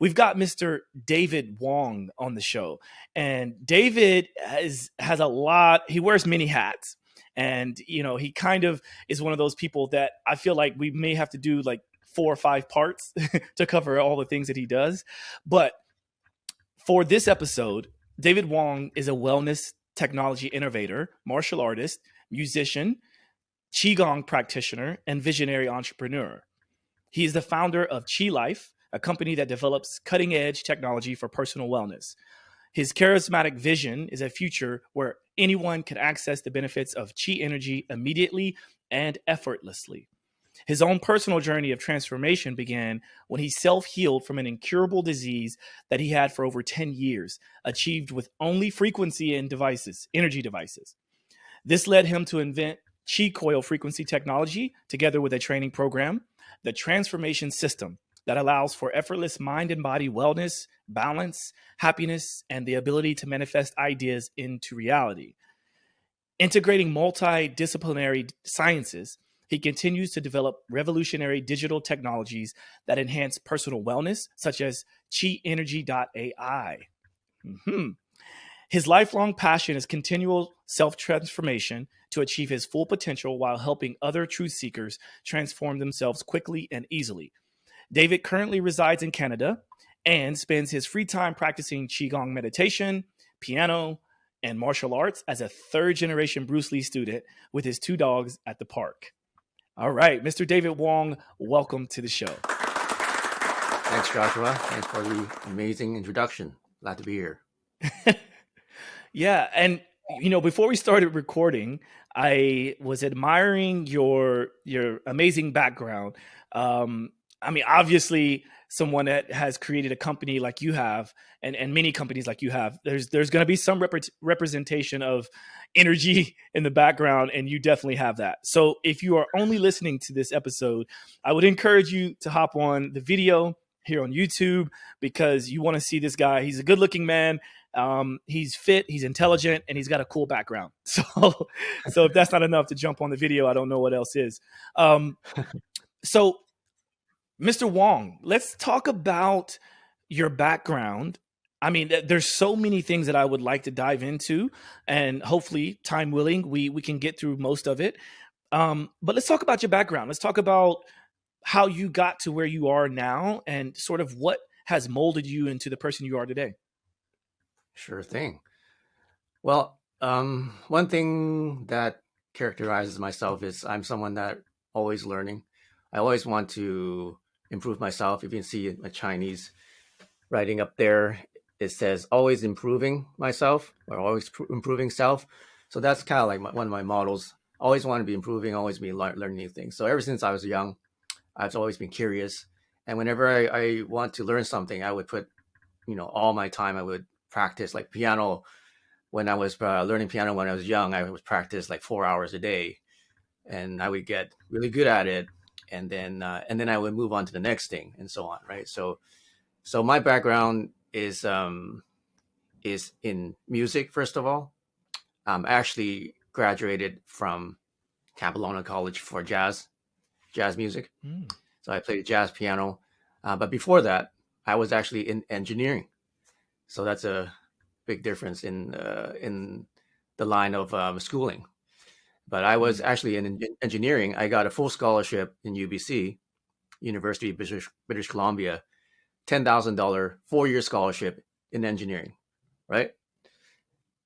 we've got Mr. David Wong on the show. And David has a lot, he wears many hats. And, he kind of is one of those people that I feel like we may have to do like 4 or 5 parts to cover all the things that he does. But for this episode, David Wong is a wellness technology innovator, martial artist, musician, Qigong practitioner, and visionary entrepreneur. He is the founder of Qi Life, a company that develops cutting-edge technology for personal wellness. His charismatic vision is a future where anyone can access the benefits of Qi energy immediately and effortlessly. His own personal journey of transformation began when he self-healed from an incurable disease that he had for over 10 years, achieved with only frequency and energy devices. This led him to invent Qi Coil frequency technology, together with a training program, the transformation system that allows for effortless mind and body wellness, balance, happiness, and the ability to manifest ideas into reality. Integrating multidisciplinary sciences, he continues to develop revolutionary digital technologies that enhance personal wellness, such as QiEnergy.ai. His lifelong passion is continual self-transformation to achieve his full potential while helping other truth seekers transform themselves quickly and easily. David currently resides in Canada and spends his free time practicing Qigong meditation, piano, and martial arts as a third-generation Bruce Lee student with his 2 dogs at the park. All right, Mr. David Wong, welcome to the show. Thanks, Joshua. Thanks for the amazing introduction. Glad to be here. Yeah, and before we started recording, I was admiring your amazing background. Obviously, someone that has created a company like you have, and many companies like you have, there's going to be some representation of energy in the background, and you definitely have that. So if you are only listening to this episode, I would encourage you to hop on the video here on YouTube, because you want to see this guy. He's a good-looking man. He's fit, he's intelligent, and he's got a cool background. So if that's not enough to jump on the video, I don't know what else is. So Mr. Wong, let's talk about your background. I mean, there's so many things that I would like to dive into, and hopefully, time willing, we can get through most of it. But let's talk about your background. Let's talk about how you got to where you are now and sort of what has molded you into the person you are today. Sure thing. Well, one thing that characterizes myself is I'm someone that always learning. I always want to improve myself. If you can see my Chinese writing up there, it says always improving myself, or always improving self. So that's kind of like one of my models. Always want to be improving, always be learning new things. So ever since I was young, I've always been curious. And whenever I want to learn something, I would put, all my time. I would practice like piano. When I was learning piano when I was young, I would practice like 4 hours a day, and I would get really good at it. And then I would move on to the next thing, and so on, right? So my background is in music. First of all, I actually graduated from Capilano College for jazz music. So I played jazz piano, but before that, I was actually in engineering. So that's a big difference in the line of schooling. But I was actually in engineering. I got a full scholarship in UBC, University of British Columbia, $10,000 4-year scholarship in engineering, right?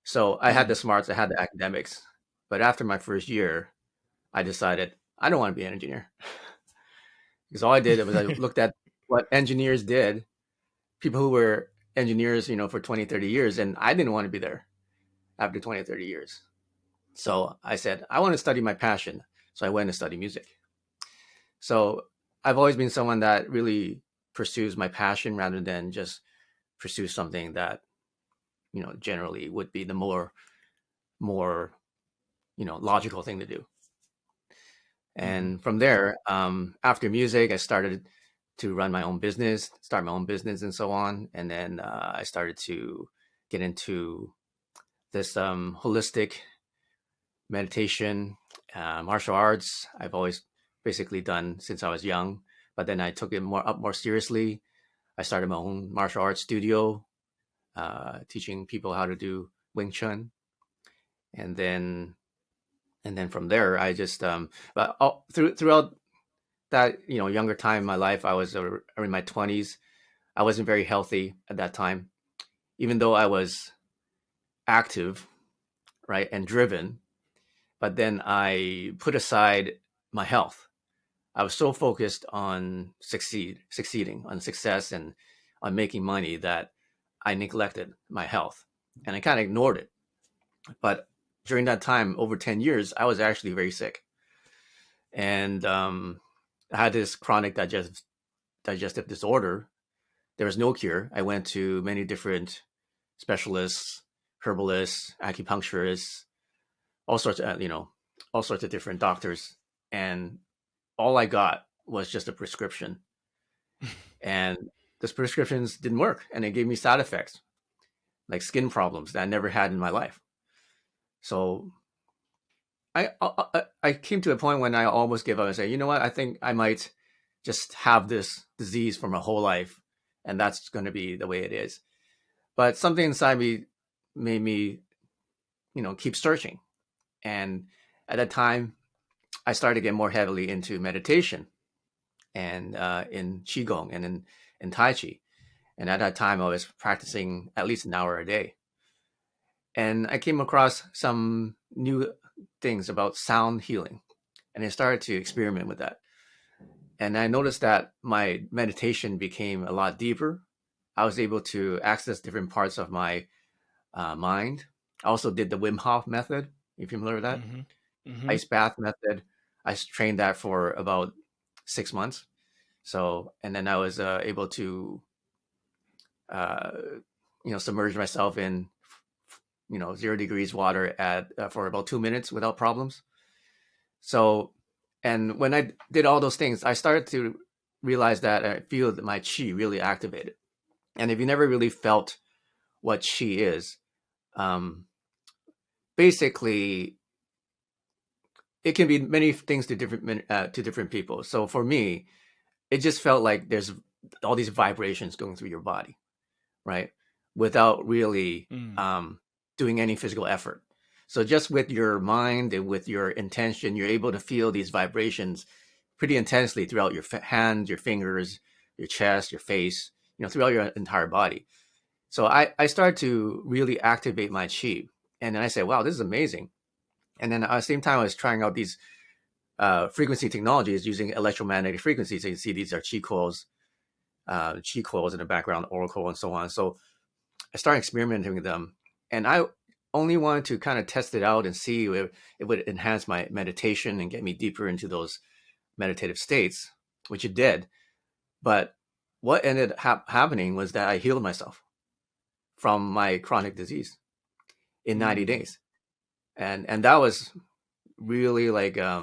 So I had the smarts, I had the academics. But after my first year, I decided I don't want to be an engineer. Because all I did was I looked at what engineers did, people who were engineers, for 20, 30 years, and I didn't want to be there after 20, 30 years. So I said, I want to study my passion. So I went and studied music. So I've always been someone that really pursues my passion rather than just pursue something that, generally would be the more, logical thing to do. And from there, after music, I started to run my own business, start my own business and so on. And then I started to get into this holistic meditation, martial arts. I've always basically done since I was young, but then I took it more seriously. I started my own martial arts studio, teaching people how to do Wing Chun, and then from there, I just but throughout that younger time in my life, I was in my 20s. I wasn't very healthy at that time, even though I was active, right, and driven. But then I put aside my health. I was so focused on succeeding, on success, and on making money that I neglected my health, and I kind of ignored it. But during that time, over 10 years, I was actually very sick, and I had this chronic digestive disorder. There was no cure. I went to many different specialists, herbalists, acupuncturists, all sorts of all sorts of different doctors, and all I got was just a prescription, and those prescriptions didn't work, and it gave me side effects like skin problems that I never had in my life. So I came to a point when I almost gave up and say, you know what, I think I might just have this disease for my whole life, and that's going to be the way it is. But something inside me made me, keep searching. And at that time, I started to get more heavily into meditation and in Qigong and in Tai Chi. And at that time, I was practicing at least an hour a day. And I came across some new things about sound healing. And I started to experiment with that. And I noticed that my meditation became a lot deeper. I was able to access different parts of my mind. I also did the Wim Hof Method, if you're familiar with that. Ice bath method. I trained that for about 6 months. So, and then I was able to, submerge myself in, 0 degrees water for about 2 minutes without problems. So, and when I did all those things, I started to realize that I feel that my chi really activated. And if you never really felt what chi is, basically, it can be many things to different people. So for me, it just felt like there's all these vibrations going through your body, right? Without really doing any physical effort. So just with your mind and with your intention, you're able to feel these vibrations pretty intensely throughout your hands, your fingers, your chest, your face, throughout your entire body. So I started to really activate my chi. And then I said, wow, this is amazing. And then at the same time, I was trying out these frequency technologies using electromagnetic frequencies. So you can see these are chi coils in the background, Aura Coil, and so on. So I started experimenting with them. And I only wanted to kind of test it out and see if it would enhance my meditation and get me deeper into those meditative states, which it did. But what ended up happening was that I healed myself from my chronic disease in 90 days. And that was really like, I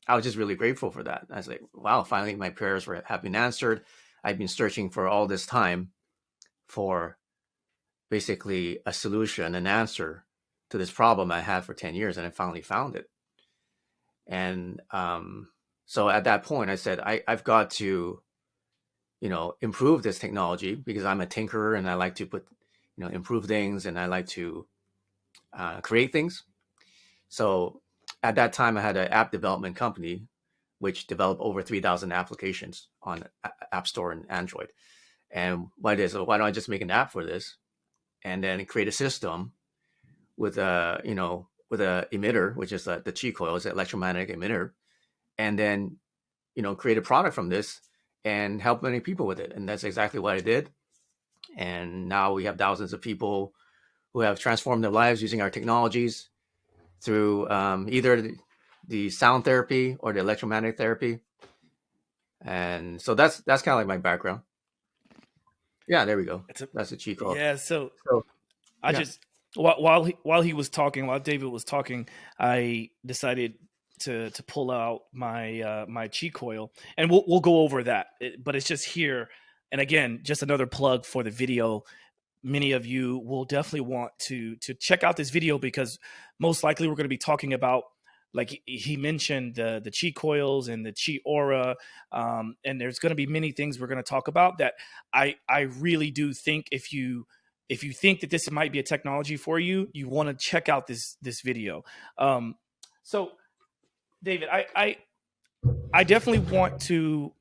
was just really grateful for that. I was like, wow, finally my prayers have been answered. I've been searching for all this time for basically a solution, an answer to this problem I had for 10 years, and I finally found it. And so at that point, I said, I've got to, improve this technology because I'm a tinkerer and I like to improve things, and I like to create things. So at that time, I had an app development company which developed over 3,000 applications on App Store and Android. And why don't I just make an app for this, and then create a system with a emitter, which is the chi coil, is an electromagnetic emitter, and then create a product from this and help many people with it. And that's exactly what I did. And now we have thousands of people who have transformed their lives using our technologies through either the sound therapy or the electromagnetic therapy. And so that's kind of like my background. Yeah, there we go. That's a chi coil. Yeah. So I just while he was talking, while David was talking, I decided to pull out my my chi coil, and we'll go over that. But it's just here, and again, just another plug for the video. Many of you will definitely want to check out this video because most likely we're going to be talking about like he mentioned the chi coils and the chi aura, and there's going to be many things we're going to talk about that I really do think if you think that this might be a technology for you, you want to check out this video. So David, I definitely want to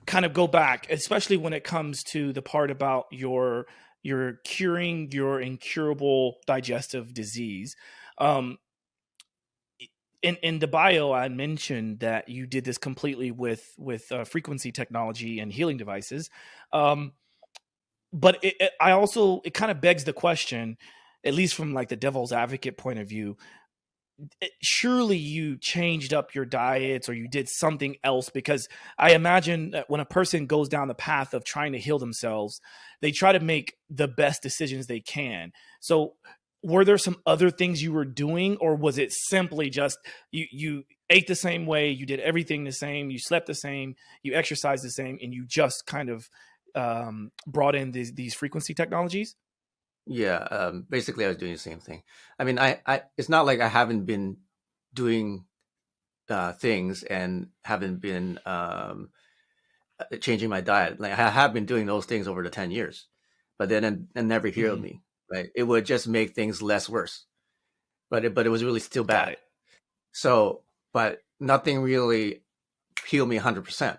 kind of go back, especially when it comes to the part about your curing your incurable digestive disease. In the bio, I mentioned that you did this completely with frequency technology and healing devices. But it kind of begs the question, at least from like the devil's advocate point of view, surely you changed up your diets or you did something else, because I imagine that when a person goes down the path of trying to heal themselves, they try to make the best decisions they can. So were there some other things you were doing, or was it simply just you ate the same way, you did everything the same, you slept the same, you exercised the same, and you just kind of brought in these frequency technologies? Yeah, basically I was doing the same thing. I mean, I it's not like I haven't been doing things and haven't been changing my diet. Like I have been doing those things over the 10 years, but then it never healed me, right? It would just make things less worse, but it was really still Got bad. it. So, but nothing really healed me 100%,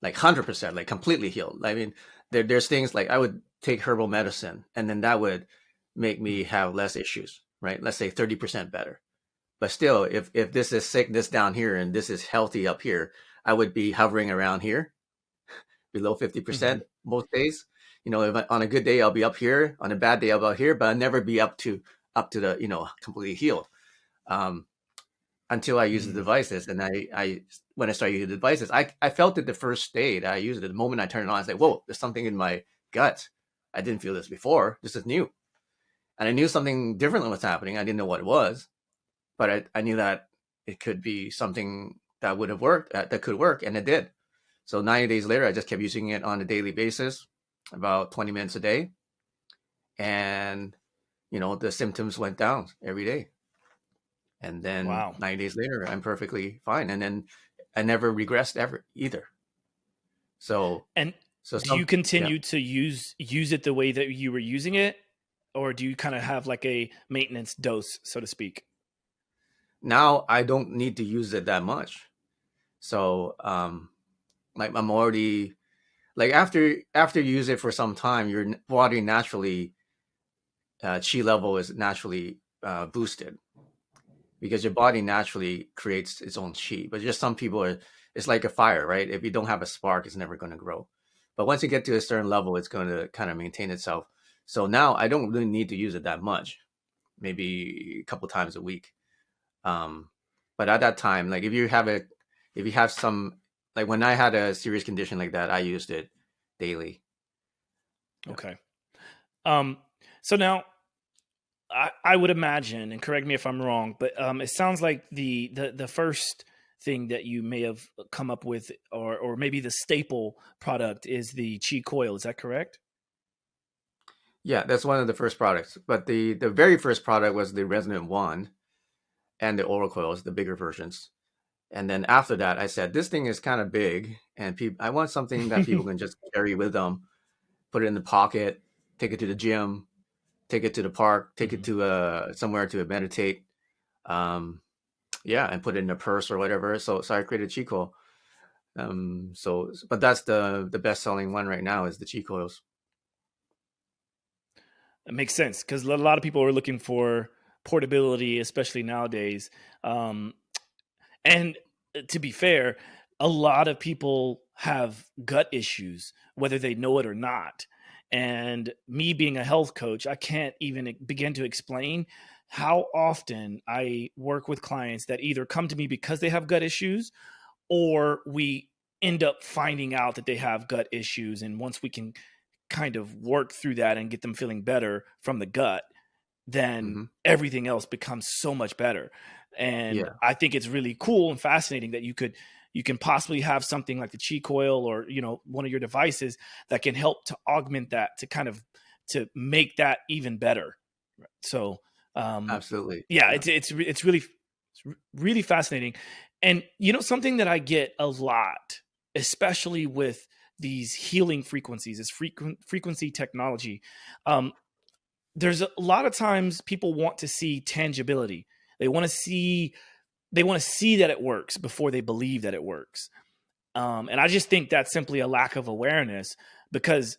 like 100%, like completely healed. I mean, there's things like I would take herbal medicine and then that would make me have less issues, right? Let's say 30% better. But still, if this is sickness down here and this is healthy up here, I would be hovering around here below 50% most days. You know, on a good day, I'll be up here. On a bad day, I'll be out here, but I'll never be up to the, completely healed. Until I use the devices. And I when I started using the devices, I felt it the first day that I used it. The moment I turned it on, I was like, whoa, there's something in my gut. I didn't feel this before. This is new. And I knew something different was happening. I didn't know what it was, but I knew that it could be something that would have worked, that could work, and it did. So 90 days later, I just kept using it on a daily basis, about 20 minutes a day. And, the symptoms went down every day. And then Wow. 90 days later, I'm perfectly fine. And then I never regressed ever either. So, And do you yeah. continue to use it the way that you were using it, or do you kind of have like a maintenance dose, so to speak? Now I don't need to use it that much. So, like I'm already like after you use it for some time, your body naturally chi level is naturally boosted because your body naturally creates its own chi. But just some people it's like a fire, right? If you don't have a spark, it's never going to grow. But once you get to a certain level, it's going to kind of maintain itself. So now I don't really need to use it that much, maybe a couple times a week. But at that time, like if you have some, like when I had a serious condition like that, I used it daily. Okay. So now I would imagine, and correct me if I'm wrong, but it sounds like the first thing that you may have come up with, or maybe the staple product, is the chi coil. Is that correct? Yeah, that's one of the first products. But the very first product was the resonant wand and the Aura Coils, the bigger versions. And then after that, I said, this thing is kind of big, and I want something that people can just carry with them, put it in the pocket, take it to the gym, take it to the park, take it to somewhere to meditate, and put it in a purse or whatever. So I created chi coil. But that's the best selling one right now is the chi coils. It makes sense, because a lot of people are looking for portability, especially nowadays. And to be fair, a lot of people have gut issues, whether they know it or not. And me being a health coach, I can't even begin to explain how often I work with clients that either come to me because they have gut issues, or we end up finding out that they have gut issues. And once we can kind of work through that and get them feeling better from the gut, then everything else becomes so much better. And Yeah. I think it's really cool and fascinating that you can possibly have something like the chi coil, or one of your devices that can help to augment that, to kind of to make that even better. So Absolutely. yeah, Yeah. it's Really fascinating. And something that I get a lot, especially with these healing frequencies, is frequency technology. There's a lot of times people want to see tangibility. They want to see that it works before they believe that it works. And I just think that's simply a lack of awareness because,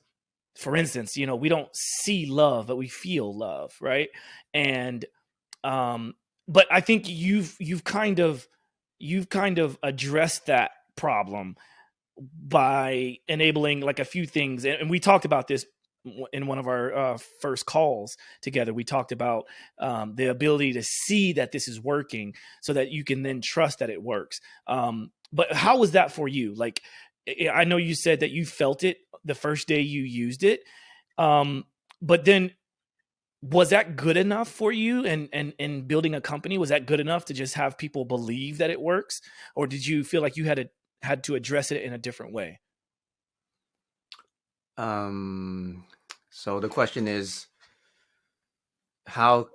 for instance, we don't see love, but we feel love, right? And but I think you've kind of addressed that problem by enabling like a few things, and we talked about this in one of our first calls together. We talked about the ability to see that this is working so that you can then trust that it works. But how was that for you? Like, I know you said that you felt it the first day you used it, but then was that good enough for you? And building a company, was that good enough to just have people believe that it works, or did you feel like you had to address it in a different way? So the question is, how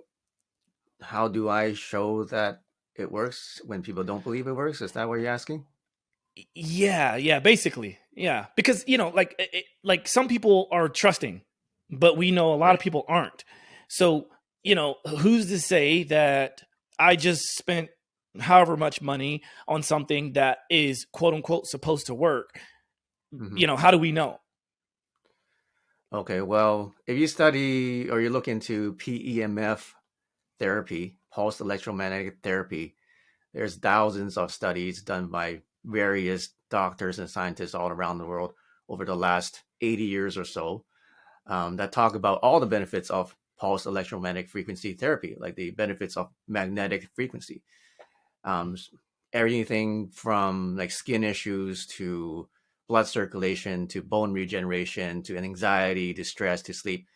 do I show that it works when people don't believe it works? Is that what you're asking? Yeah, basically. Yeah. Because, like some people are trusting, but we know a lot of Right. people aren't. So, who's to say that I just spent however much money on something that is quote unquote supposed to work? Mm-hmm. How do we know? Okay, well, if you study or you look into PEMF therapy, pulse electromagnetic therapy, there's thousands of studies done by various doctors and scientists all around the world over the last 80 years or so that talk about all the benefits of pulse electromagnetic frequency therapy, like the benefits of magnetic frequency. Um, Everything from like skin issues to blood circulation to bone regeneration to anxiety to stress to sleep.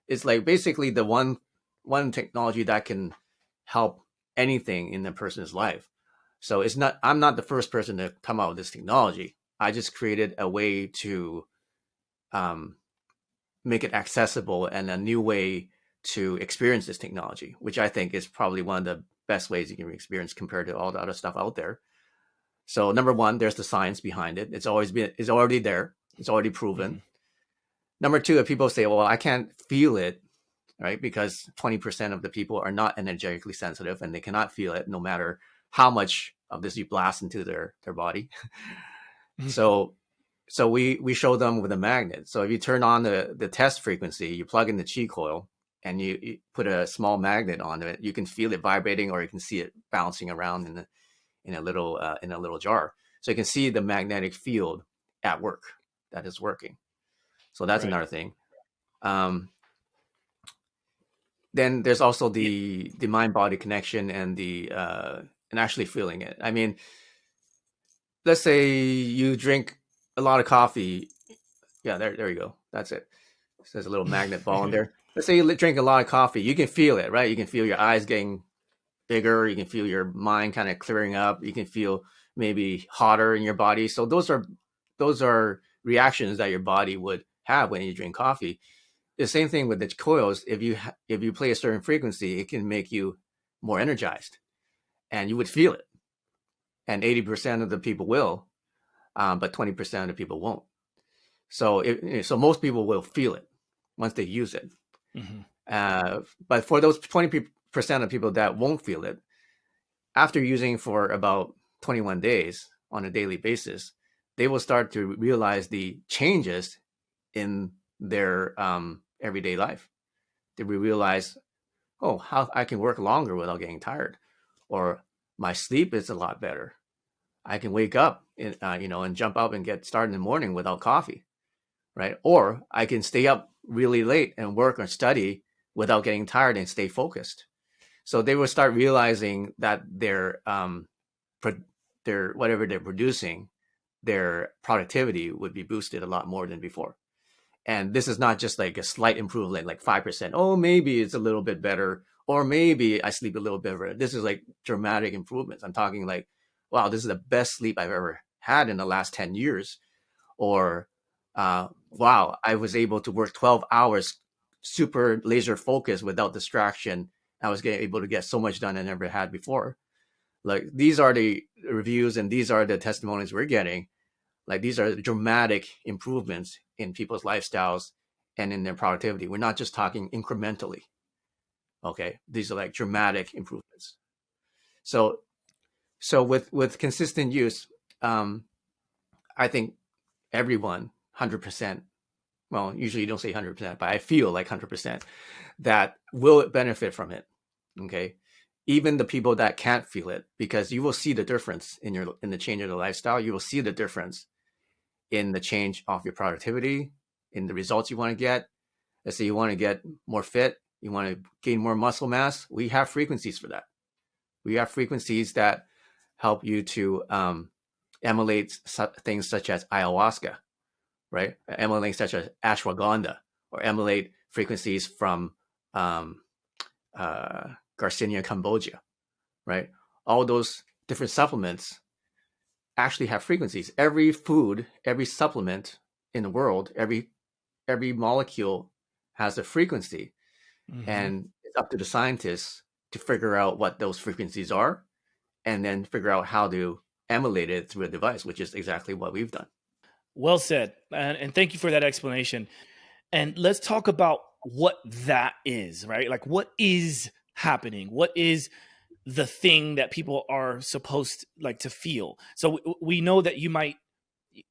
It's like basically the one technology that can help anything in a person's life. So I'm not the first person to come out with this technology. I just created a way to um, make it accessible and a new way to experience this technology, which I think is probably one of the best ways you can experience compared to all the other stuff out there. So number one, there's the science behind it. It's already there. It's already proven. Mm-hmm. Number two, if people say, well, I can't feel it, right? Because 20% of the people are not energetically sensitive and they cannot feel it no matter how much of this you blast into their body. So we show them with a magnet. So if you turn on the test frequency, you plug in the chi coil and you put a small magnet on it, you can feel it vibrating or you can see it bouncing around in a little jar. So you can see the magnetic field at work that is working. So that's Right. another thing. Then there's also the mind body connection and and actually feeling it. I mean, let's say you drink a lot of coffee. Yeah, there you go. That's it. There's a little magnet ball in there. Let's say you drink a lot of coffee. You can feel it, right? You can feel your eyes getting bigger. You can feel your mind kind of clearing up. You can feel maybe hotter in your body. So those are reactions that your body would have when you drink coffee. The same thing with the coils. If you play a certain frequency, it can make you more energized, and you would feel it. And 80% of the people will, but 20% of the people won't. So most people will feel it once they use it. Mm-hmm. But for those 20% of people that won't feel it, after using for about 21 days on a daily basis, they will start to realize the changes in their everyday life. They will realize, oh, how I can work longer without getting tired, or my sleep is a lot better. I can wake up and jump up and get started in the morning without coffee, right? Or I can stay up really late and work or study without getting tired and stay focused. So they will start realizing that their whatever they're producing, their productivity would be boosted a lot more than before. And this is not just like a slight improvement, like 5%. Oh, maybe it's a little bit better, or maybe I sleep a little bit better. This is like dramatic improvements. I'm talking like, wow, this is the best sleep I've ever had in the last 10 years. Or, wow, I was able to work 12 hours super laser focused without distraction. I was able to get so much done I never had before. Like these are the reviews and these are the testimonies we're getting. Like these are dramatic improvements in people's lifestyles and in their productivity. We're not just talking incrementally. Okay, these are like dramatic improvements. So with consistent use, I think everyone 100%. Well, usually you don't say 100%, but I feel like 100% that will benefit from it. Okay, even the people that can't feel it, because you will see the difference in the change of the lifestyle. You will see the difference in the change of your productivity, in the results you want to get. Let's say you want to get more fit, you want to gain more muscle mass. We have frequencies for that. We have frequencies that help you to emulate things such as ayahuasca, right? Emulate such as ashwagandha, or emulate frequencies from Garcinia Cambogia, right? All those different supplements actually have frequencies. Every food, every supplement in the world, every molecule has a frequency, and it's up to the scientists to figure out what those frequencies are, and then figure out how to emulate it through a device, which is exactly what we've done. Well said, and thank you for that explanation. And let's talk about what that is, right? Like, what is happening? What is the thing that people are supposed like to feel? So we know that you might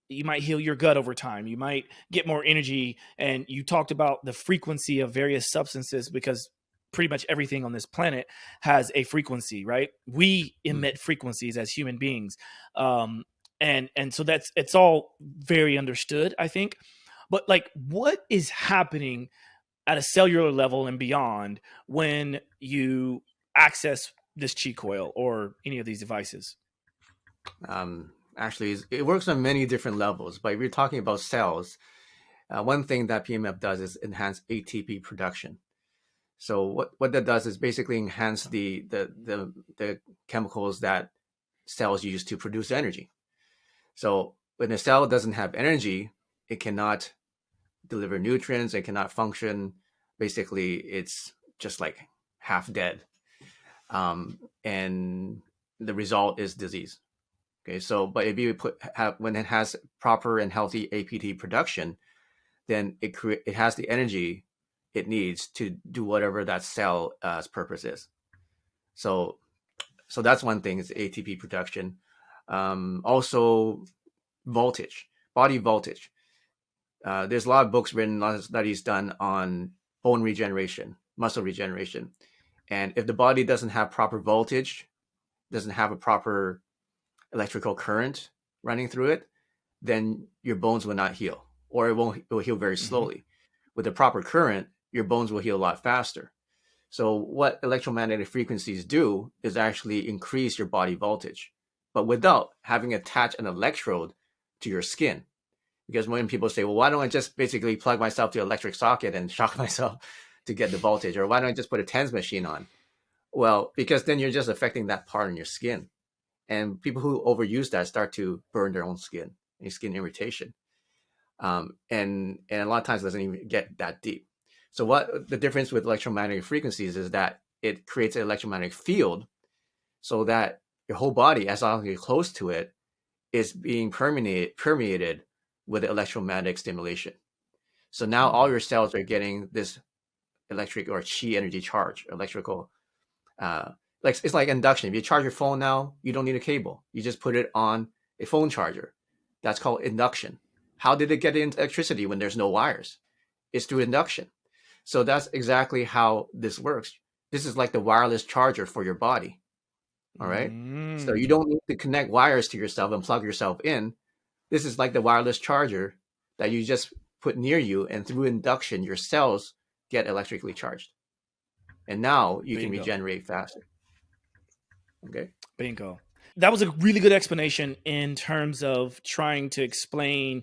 heal your gut over time. You might get more energy, and you talked about the frequency of various substances, because pretty much everything on this planet has a frequency, right? We emit frequencies as human beings, and so it's all very understood, I think. But like, what is happening at a cellular level and beyond when you access this chi coil or any of these devices? Actually, it works on many different levels, but if you're talking about cells, one thing that PMF does is enhance ATP production. So what that does is basically enhance the chemicals that cells use to produce energy. So when a cell doesn't have energy, it cannot deliver nutrients, it cannot function. Basically, it's just like half dead. And the result is disease. Okay, so but if you when it has proper and healthy APT production, then it has the energy it needs to do whatever that cell's purpose is. So that's one thing, is ATP production. Also, voltage, body voltage. There's a lot of books written, a lot of studies done on bone regeneration, muscle regeneration. And if the body doesn't have proper voltage, doesn't have a proper electrical current running through it, then your bones will not heal, or it will heal very slowly. With the proper current, your bones will heal a lot faster. So what electromagnetic frequencies do is actually increase your body voltage, but without having attached an electrode to your skin. Because when people say, well, why don't I just basically plug myself to an electric socket and shock myself to get the voltage? Or why don't I just put a TENS machine on? Well, because then you're just affecting that part in your skin. And people who overuse that start to burn their own skin, skin irritation. And a lot of times it doesn't even get that deep. So what the difference with electromagnetic frequencies is that it creates an electromagnetic field, so that your whole body, as long as you're close to it, is being permeated with electromagnetic stimulation. So now all your cells are getting this electric or chi energy charge, electrical. Like it's like induction. If you charge your phone now, you don't need a cable. You just put it on a phone charger. That's called induction. How did it get into electricity when there's no wires? It's through induction. So that's exactly how this works. This is like the wireless charger for your body. All right. So you don't need to connect wires to yourself and plug yourself in. This is like the wireless charger that you just put near you, and through induction, your cells get electrically charged. And now you can regenerate faster. Okay. Bingo. That was a really good explanation in terms of trying to explain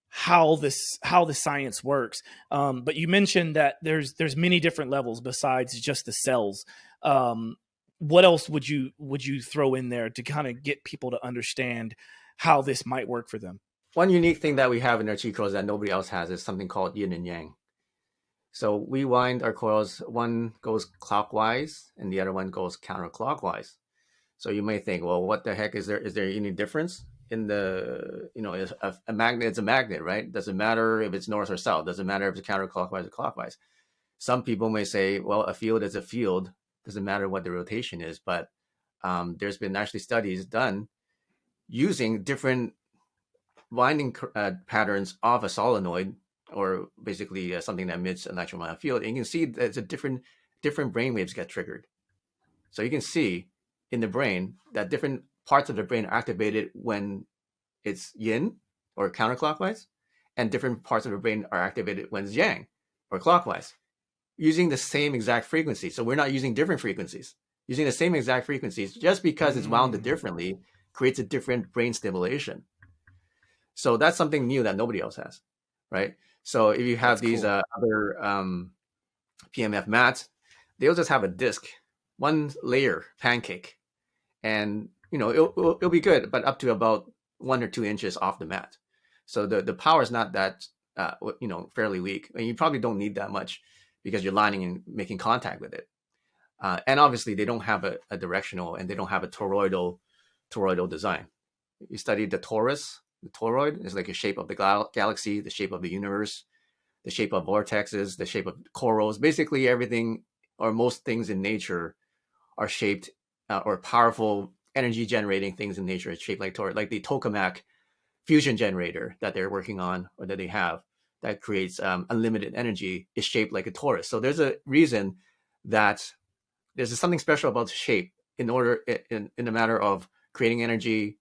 how the science works. But you mentioned that there's many different levels besides just the cells. What else would you throw in there to kind of get people to understand how this might work for them? One unique thing that we have in our chi coils that nobody else has is something called Yin and Yang. So we wind our coils, one goes clockwise and the other one goes counterclockwise. So you may think, well, what the heck is there? Is there any difference in the, is a magnet? It's a magnet, right? Doesn't matter if it's north or south. Doesn't matter if it's counterclockwise or clockwise. Some people may say, well, a field is a field. Doesn't matter what the rotation is. But there's been actually studies done using different winding patterns of a solenoid, or basically something that emits an electromagnetic field. And you can see that it's a different brain waves get triggered. So you can see in the brain that different parts of the brain are activated when it's yin or counterclockwise, and different parts of the brain are activated when it's yang or clockwise, using the same exact frequency. So we're not using different frequencies, using the same exact frequencies. Just because it's wound differently creates a different brain stimulation. So that's something new that nobody else has, right? So if you have these other PMF mats, they'll just have a disc, one layer pancake, and it'll be good, but up to about 1 or 2 inches off the mat. So the power is not that fairly weak, and you probably don't need that much because you're lining and making contact with it. And obviously they don't have a directional, and they don't have a toroidal design. You studied the torus. The toroid is like a shape of the galaxy, the shape of the universe, the shape of vortexes, the shape of corals. Basically everything, or most things in nature, are shaped or powerful energy generating things in nature is shaped like toroid, like the tokamak fusion generator that they're working on, or that they have, that creates unlimited energy, is shaped like a torus. So there's a reason that there's something special about the shape in the matter of creating energy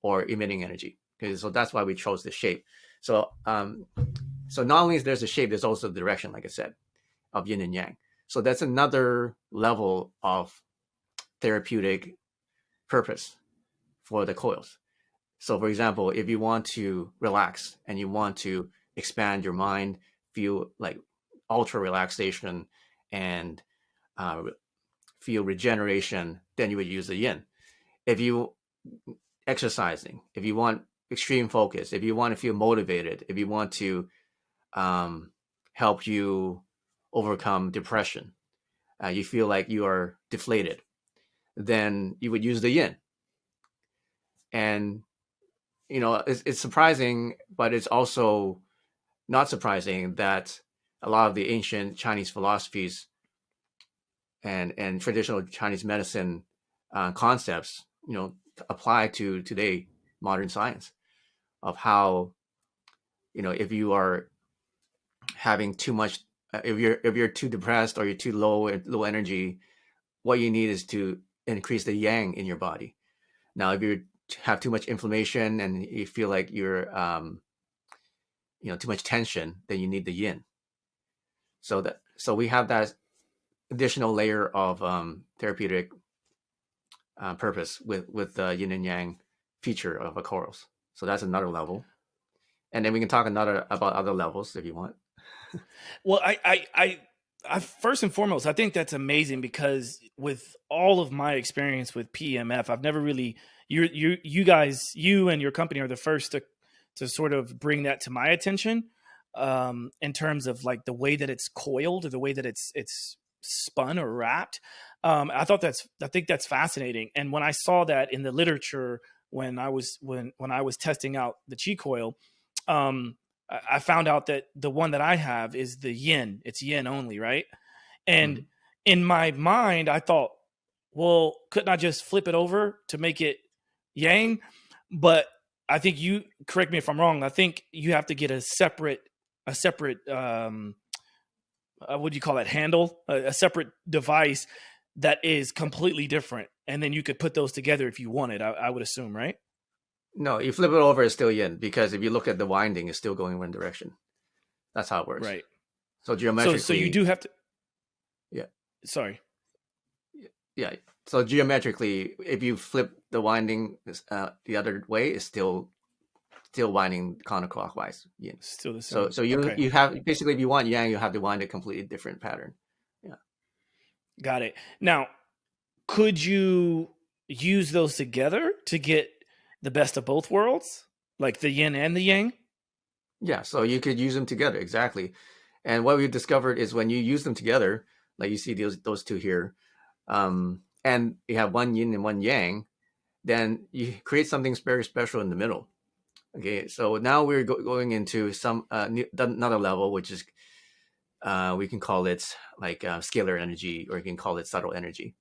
or emitting energy. Okay, so that's why we chose this shape. So so not only is there's a shape, there's also the direction, like I said, of yin and yang. So that's another level of therapeutic purpose for the coils. So for example, if you want to relax and you want to expand your mind, feel like ultra relaxation and feel regeneration, then you would use the yin. If you exercising, if you want extreme focus, if you want to feel motivated, if you want to help you overcome depression, you feel like you are deflated, then you would use the yin. And it's surprising, but it's also not surprising that a lot of the ancient Chinese philosophies and traditional Chinese medicine concepts, apply to today modern science, of how, if you are having too much, if you're too depressed or you're too low energy, what you need is to increase the yang in your body. Now, if you have too much inflammation and you feel like you're too much tension, then you need the yin. So we have that additional layer of therapeutic purpose with the yin and yang feature of a corals. So that's another level, and then we can talk about other levels if you want. Well, I first and foremost, I think that's amazing, because with all of my experience with PMF, I've never really, you guys, you and your company are the first to sort of bring that to my attention, in terms of like the way that it's coiled, or the way that it's spun or wrapped. I think that's fascinating. And when I saw that in the literature, when I was testing out the Chi coil, I found out that the one that I have is the yin. It's yin only, right? And in my mind, I thought, well, couldn't I just flip it over to make it yang? But I think, you correct me if I'm wrong, I think you have to get a separate what do you call that, handle, a separate device that is completely different, and then you could put those together if you wanted, I would assume, right? No, you flip it over, it's still yin, because if you look at the winding, it's still going one direction. That's how it works. Right. So geometrically, so you do have to. Yeah. Sorry. Yeah. So geometrically, if you flip the winding the other way, it's still winding counterclockwise. Yin. Still the same. So you have, basically, if you want yang, you have to wind a completely different pattern. Yeah. Got it. Now, could you use those together to get the best of both worlds, like the yin and the yang? Yeah, so you could use them together, exactly. And what we've discovered is when you use them together, like you see those two here, and you have one yin and one yang, then you create something very special in the middle. Okay, so now we're going into some another level, which is we can call it like scalar energy, or you can call it subtle energy.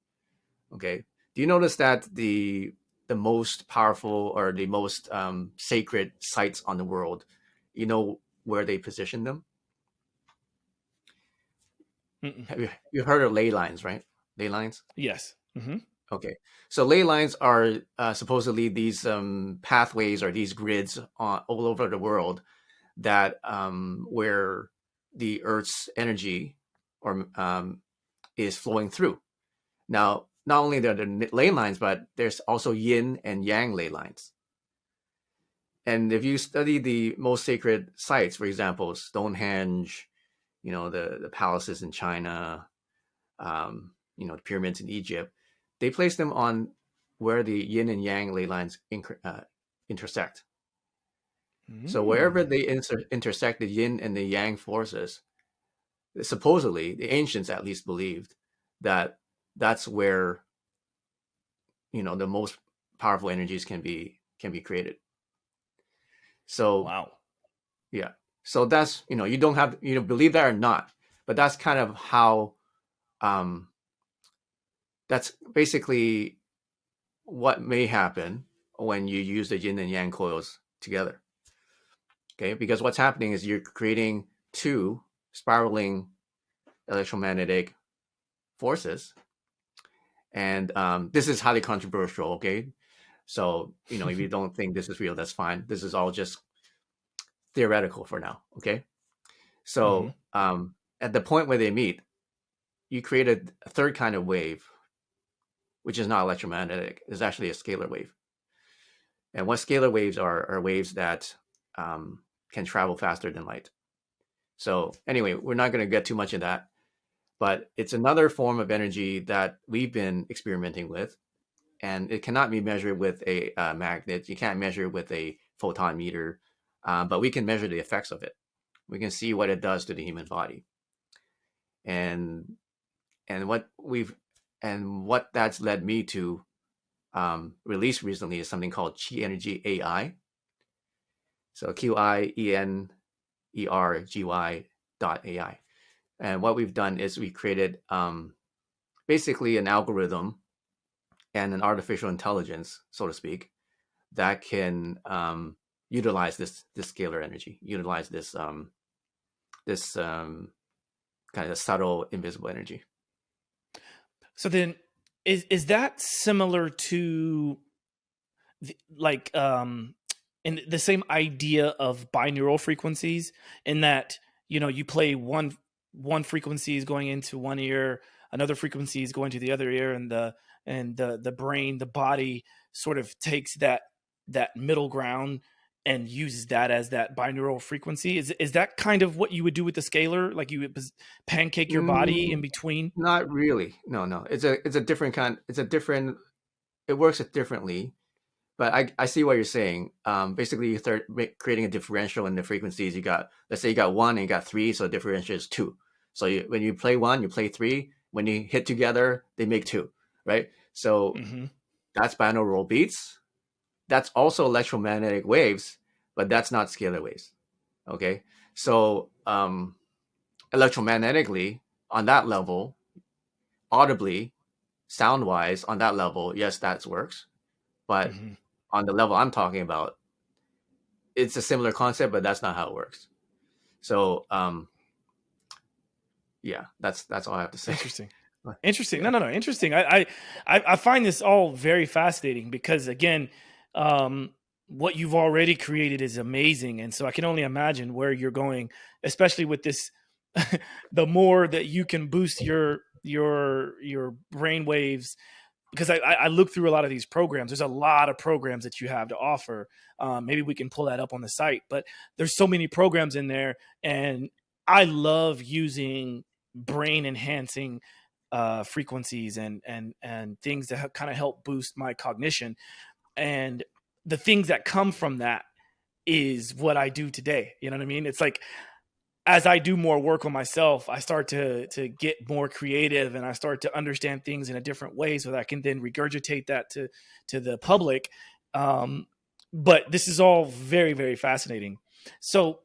Okay, do you notice that the most powerful or the most sacred sites on the world, you know where they position them? Have you heard of ley lines, right? Ley lines? Yes. Mm-hmm. Okay. So ley lines are supposedly these pathways or these grids all over the world that where the Earth's energy or is flowing through. Now, not only are there ley lines, but there's also yin and yang ley lines. And if you study the most sacred sites, for example, Stonehenge, the palaces in China, the pyramids in Egypt, they place them on where the yin and yang ley lines intersect. So wherever they intersect the yin and the yang forces, supposedly the ancients at least believed that that's where the most powerful energies can be created. So wow. Yeah. So that's, you don't have, believe that or not, but that's kind of how, that's basically what may happen when you use the yin and yang coils together. Okay. Because what's happening is you're creating two spiraling electromagnetic forces. And this is highly controversial. Okay. So, if you don't think this is real, that's fine. This is all just theoretical for now. Okay. So at the point where they meet, you created a third kind of wave, which is not electromagnetic. It's actually a scalar wave. And what scalar waves are waves that can travel faster than light. So anyway, we're not going to get too much of that, but it's another form of energy that we've been experimenting with, and it cannot be measured with a magnet. You can't measure it with a photon meter, but we can measure the effects of it. We can see what it does to the human body, and what that's led me to release recently is something called Qi Energy AI. So QIENERGY.ai. And what we've done is we created basically an algorithm and an artificial intelligence, so to speak, that can utilize this scalar energy, utilize this kind of subtle, invisible energy. So then, is that similar to in the same idea of binaural frequencies, in that you play one frequency is going into one ear, another frequency is going to the other ear, and the brain, the body sort of takes that middle ground and uses that as that binaural frequency? Is that kind of what you would do with the scalar? Like you would pancake your body in between? Not really. No. It's a different kind. It works differently. But I see what you're saying. Basically, you start creating a differential in the frequencies. Let's say you got 1 and you got 3, so the differential is 2. So when you play 1, you play 3. When you hit together, they make 2, right? So that's binaural beats. That's also electromagnetic waves, but that's not scalar waves. Okay, so electromagnetically on that level, audibly, sound-wise on that level, yes, that works. But on the level I'm talking about, it's a similar concept, but that's not how it works. So yeah, that's all I have to say. Interesting. No. Interesting. I find this all very fascinating because, again, what you've already created is amazing, and so I can only imagine where you're going, especially with this. The more that you can boost your brain waves, because I look through a lot of these programs. There's a lot of programs that you have to offer. Maybe we can pull that up on the site, but there's so many programs in there, and I love using brain enhancing frequencies and things that kind of help boost my cognition. And the things that come from that is what I do today. You know what I mean? It's like as I do more work on myself, I start to get more creative, and I start to understand things in a different way, so that I can then regurgitate that to the public. But this is all very, very fascinating. So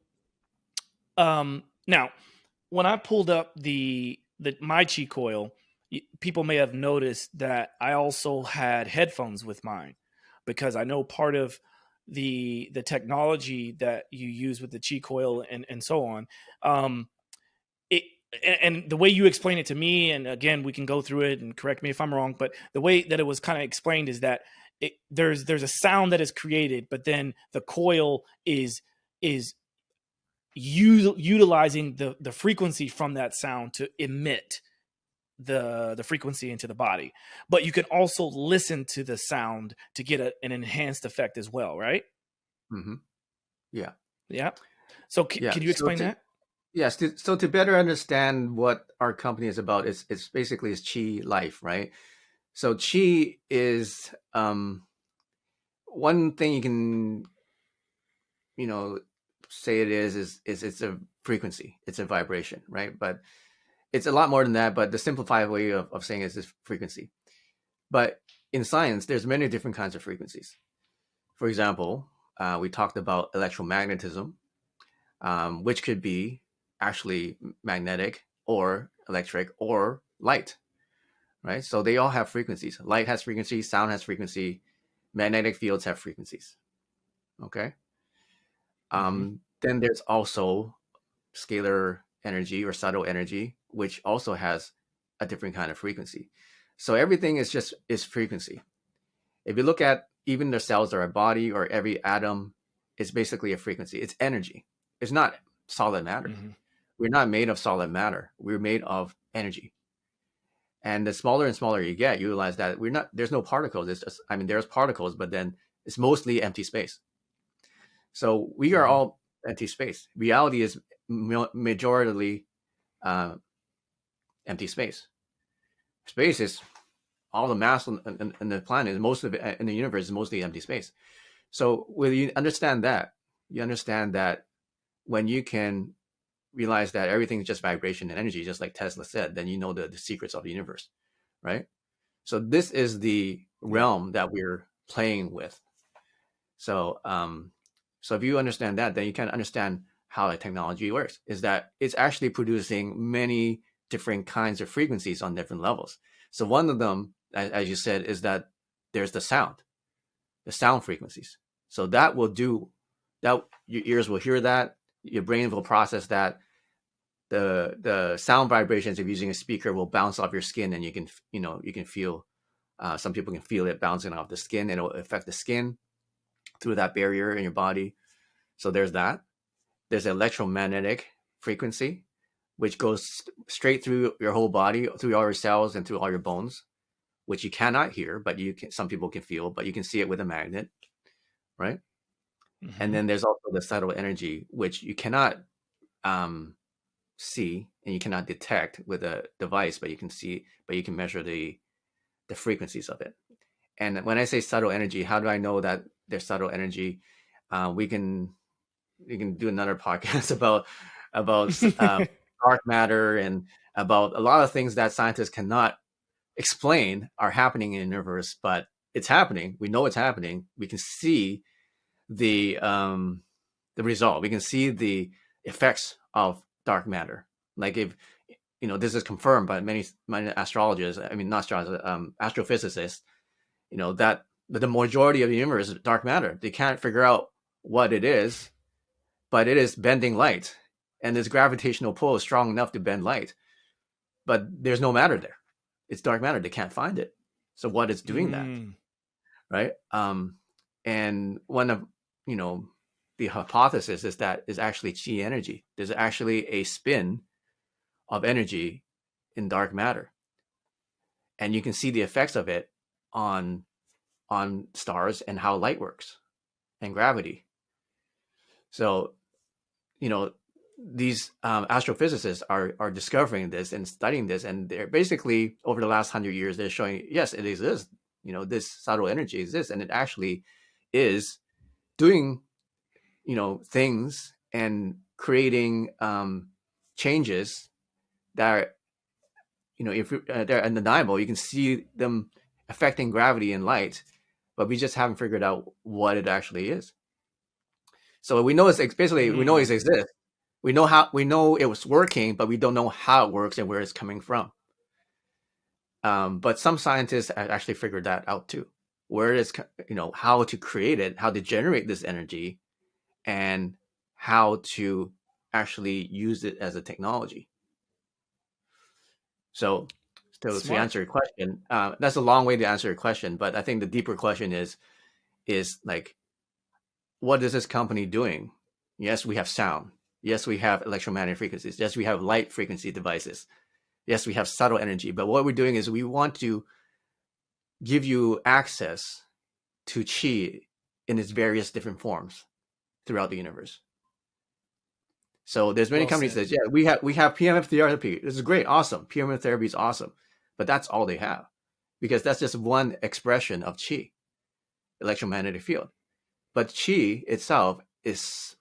now, when I pulled up my Chi coil, people may have noticed that I also had headphones with mine, because I know part of the technology that you use with the Chi coil and so on. It and the way you explain it to me, and again, we can go through it and correct me if I'm wrong, but the way that it was kind of explained is that there's a sound that is created, but then the coil is utilizing the frequency from that sound to emit the frequency into the body. But you can also listen to the sound to get an enhanced effect as well, right? Mm-hmm. Yeah. Yeah. So can you explain that? Yes. So to better understand what our company is about, it's basically Chi life, right? So Chi is one thing you can, say it is it's a frequency, it's a vibration, right? But it's a lot more than that. But the simplified way of saying it is this frequency. But in science, there's many different kinds of frequencies. For example, we talked about electromagnetism, which could be actually magnetic or electric or light, right? So they all have frequencies. Light has frequency, sound has frequency, magnetic fields have frequencies. Okay. Then there's also scalar energy or subtle energy, which also has a different kind of frequency. So everything is frequency. If you look at even the cells of our body or every atom, it's basically a frequency. It's energy. It's not solid matter. We're not made of solid matter. We're made of energy. And the smaller and smaller you get, you realize that there's no particles. It's just, there's particles, but then it's mostly empty space. So we are all empty space. Reality is majority empty space. Space is all the mass in the planet, most of it in the universe is mostly empty space. So when you understand that when you can realize that everything is just vibration and energy, just like Tesla said, then you know the secrets of the universe, right? So this is the realm that we're playing with. So so if you understand that, then you can understand how the technology works, is that it's actually producing many different kinds of frequencies on different levels. So one of them, as you said, is that there's the sound frequencies. So that will do that. Your ears will hear that. Your brain will process that. The sound vibrations of using a speaker will bounce off your skin, and you can feel. Some people can feel it bouncing off the skin. It'll affect the skin through that barrier in your body. So there's that. There's electromagnetic frequency, which goes straight through your whole body, through all your cells and through all your bones, which you cannot hear, but some people can feel, but you can see it with a magnet, right? And then there's also the subtle energy, which you cannot see and you cannot detect with a device, but you can measure the frequencies of it. And when I say subtle energy, how do I know that there's subtle energy? We can do another podcast about dark matter and about a lot of things that scientists cannot explain are happening in the universe, but it's happening. We know it's happening. We can see the result. We can see the effects of dark matter. Like if this is confirmed by many astrologists. Not astrologists, astrophysicists. That the majority of the universe is dark matter. They can't figure out what it is, but it is bending light, and this gravitational pull is strong enough to bend light. But there's no matter there. It's dark matter. They can't find it. So what is doing that, right? And one of the hypothesis is that is actually chi energy. There's actually a spin of energy in dark matter, and you can see the effects of it on stars and how light works and gravity. So these astrophysicists are discovering this and studying this, and they're basically over the last 100 years they're showing, yes, it exists. This subtle energy exists, and it actually is doing things and creating changes that are, if they're undeniable. You can see them affecting gravity and light, but we just haven't figured out what it actually is. So we know basically we know it exists. We know it was working, but we don't know how it works and where it's coming from. But some scientists have actually figured that out too, where it's, how to create it, how to generate this energy, and how to actually use it as a technology. So to answer your question, that's a long way to answer your question, but I think the deeper question is like, what is this company doing? Yes, we have sound. Yes, we have electromagnetic frequencies. Yes, we have light frequency devices. Yes, we have subtle energy. But what we're doing is we want to give you access to qi in its various different forms throughout the universe. So there's many companies that, we have PMF therapy. This is great, awesome. PMF therapy is awesome, but that's all they have, because that's just one expression of qi, electromagnetic field. But qi itself is,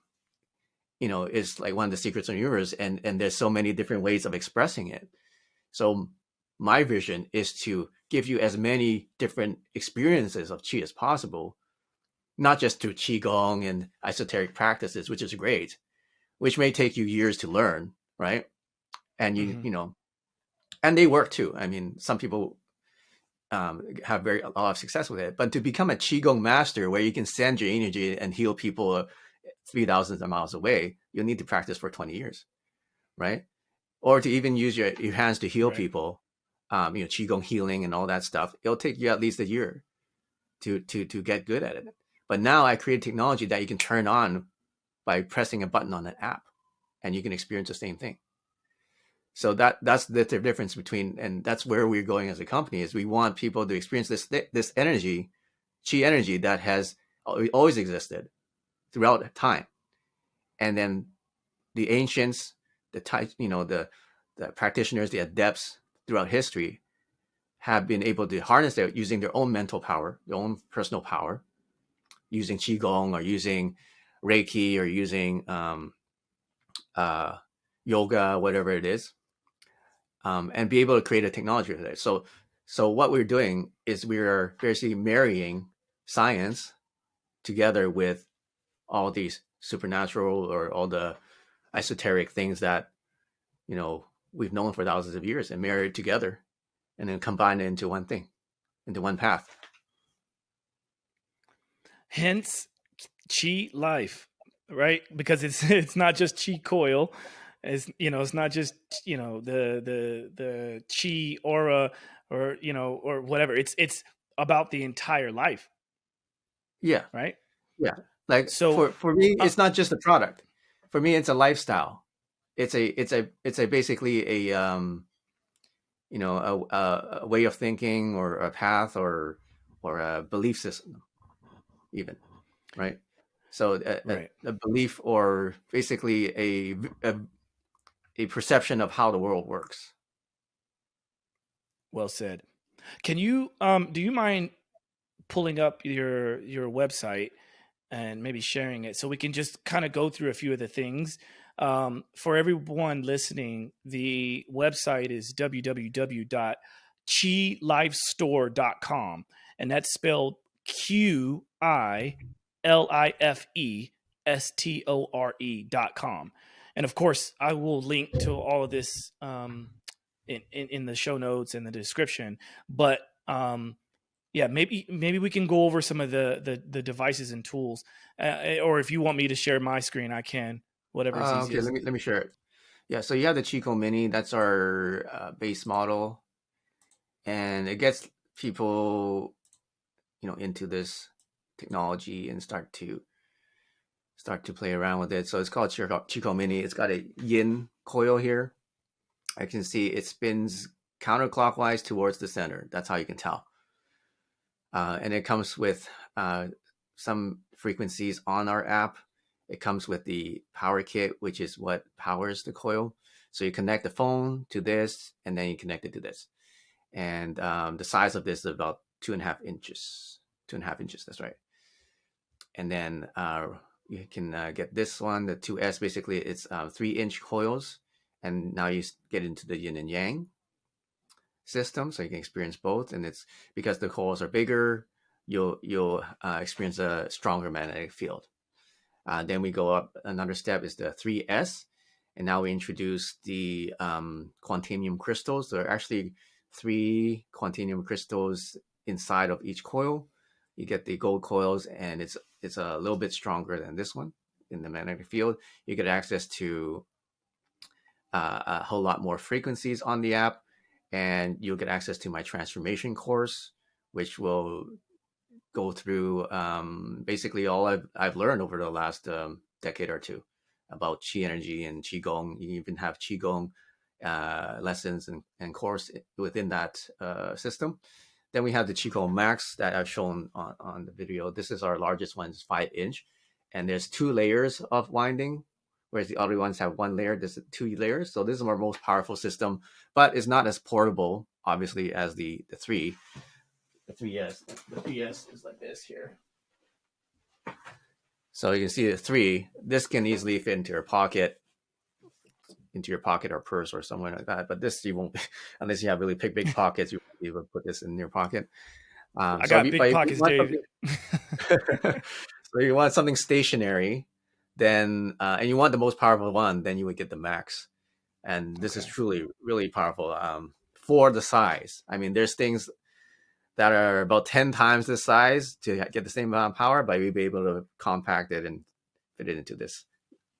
is like one of the secrets of the universe, and there's so many different ways of expressing it. So my vision is to give you as many different experiences of qi as possible, not just through qigong and esoteric practices, which is great, which may take you years to learn, right? And and they work too. I mean, some people have a lot of success with it, but to become a qigong master where you can send your energy and heal people 3,000 miles away, you'll need to practice for 20 years, right? Or to even use your hands to heal people, qigong healing and all that stuff, it'll take you at least a year to get good at it. But now I create technology that you can turn on by pressing a button on an app, and you can experience the same thing. So that's the difference between, and that's where we're going as a company, is we want people to experience this energy, qi energy, that has always existed throughout time. And then the ancients, the practitioners, the adepts throughout history have been able to harness it using their own mental power, their own personal power, using qigong or using Reiki or using yoga, whatever it is, and be able to create a technology for that. So what we're doing is we are basically marrying science together with all these supernatural or all the esoteric things that we've known for thousands of years, and marry it together, and then combine it into one thing, into one path. Hence, Qi Life, right? Because it's not just Qi Coil, it's not just the Qi Aura or or whatever. It's about the entire life. Yeah. Right. Yeah. Like, so for me, it's not just a product. For me, it's a lifestyle. It's a basically a a way of thinking, or a path, or a belief system, even, right? So a belief, or basically a perception of how the world works. Well said. Can you do you mind pulling up your website and maybe sharing it so we can just kind of go through a few of the things? For everyone listening, the website is www.qilifestore.com, and that's spelled QILIFESTORE.com. And of course, I will link to all of this in the show notes and the description. But yeah, maybe we can go over some of the devices and tools, or if you want me to share my screen, I can. Whatever is easiest. Okay, let me share it. Yeah, so you have the Chico Mini. That's our base model, and it gets people, into this technology and start to play around with it. So it's called Chico Mini. It's got a yin coil here. I can see it spins counterclockwise towards the center. That's how you can tell. And it comes with some frequencies on our app. It comes with the power kit, which is what powers the coil. So you connect the phone to this, and then you connect it to this. And the size of this is about 2.5 inches. 2.5 inches, that's right. And then you can get this one, the 2S. Basically, it's 3-inch coils, and now you get into the Yin and Yang system, so you can experience both. And it's because the coils are bigger, you'll experience a stronger magnetic field. Then we go up another step is the 3S, and now we introduce the quantanium crystals. There are actually 3 quantanium crystals inside of each coil. You get the gold coils, and it's a little bit stronger than this one in the magnetic field. You get access to a whole lot more frequencies on the app, and you'll get access to my transformation course, which will go through basically all I've learned over the last decade or two about Qi energy and Qigong. You even have Qigong lessons and course within that system. Then we have the Qigong Max that I've shown on the video. This is our largest one, it's 5-inch. And there's 2 layers of winding, whereas the other ones have 1 layer. There's 2 layers. So this is our most powerful system, but it's not as portable, obviously, as the 3. The 3S. The 3S is like this here. So you can see the 3. This can easily fit into your pocket or purse or somewhere like that. But this you won't, unless you have really big pockets, you won't be able to put this in your pocket. I got big pockets, Dave. So you want something stationary, then and you want the most powerful one, then you would get the Max. And this is truly really powerful for the size. I mean, there's things that are about 10 times the size to get the same amount of power, but we'll be able to compact it and fit it into this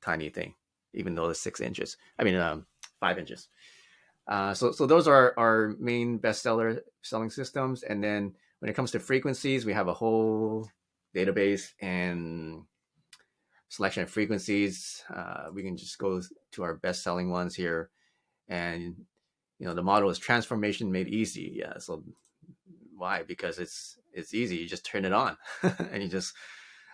tiny thing, even though it's 6 inches. I mean, 5 inches. So those are our main selling systems. And then when it comes to frequencies, we have a whole database and selection of frequencies. We can just go to our best selling ones here. And, the model is transformation made easy. Yeah. So why? Because it's easy. You just turn it on and you just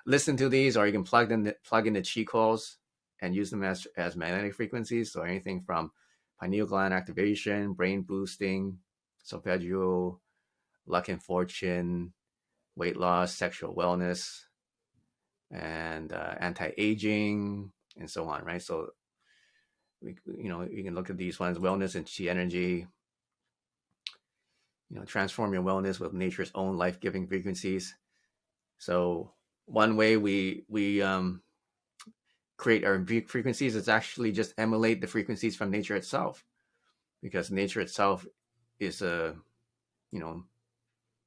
listen to these, or you can plug in the Qi coils and use them as magnetic frequencies. So anything from pineal gland activation, brain boosting, solfeggio, luck and fortune, weight loss, sexual wellness, and anti-aging, and so on, right? So you can look at these ones: wellness and Qi energy. Transform your wellness with nature's own life-giving frequencies. So one way we create our frequencies is actually just emulate the frequencies from nature itself, because nature itself is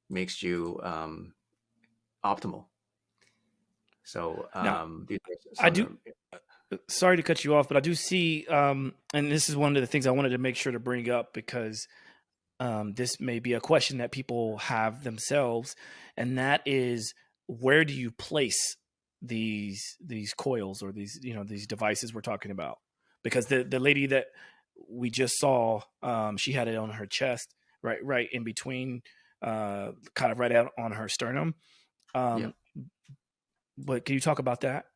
makes you optimal. So I do. Sorry to cut you off, but I do see, and this is one of the things I wanted to make sure to bring up, because this may be a question that people have themselves, and that is, where do you place these coils, or these devices we're talking about? Because the lady that we just saw, she had it on her chest, right in between, kind of right out on her sternum. Yeah. But can you talk about that?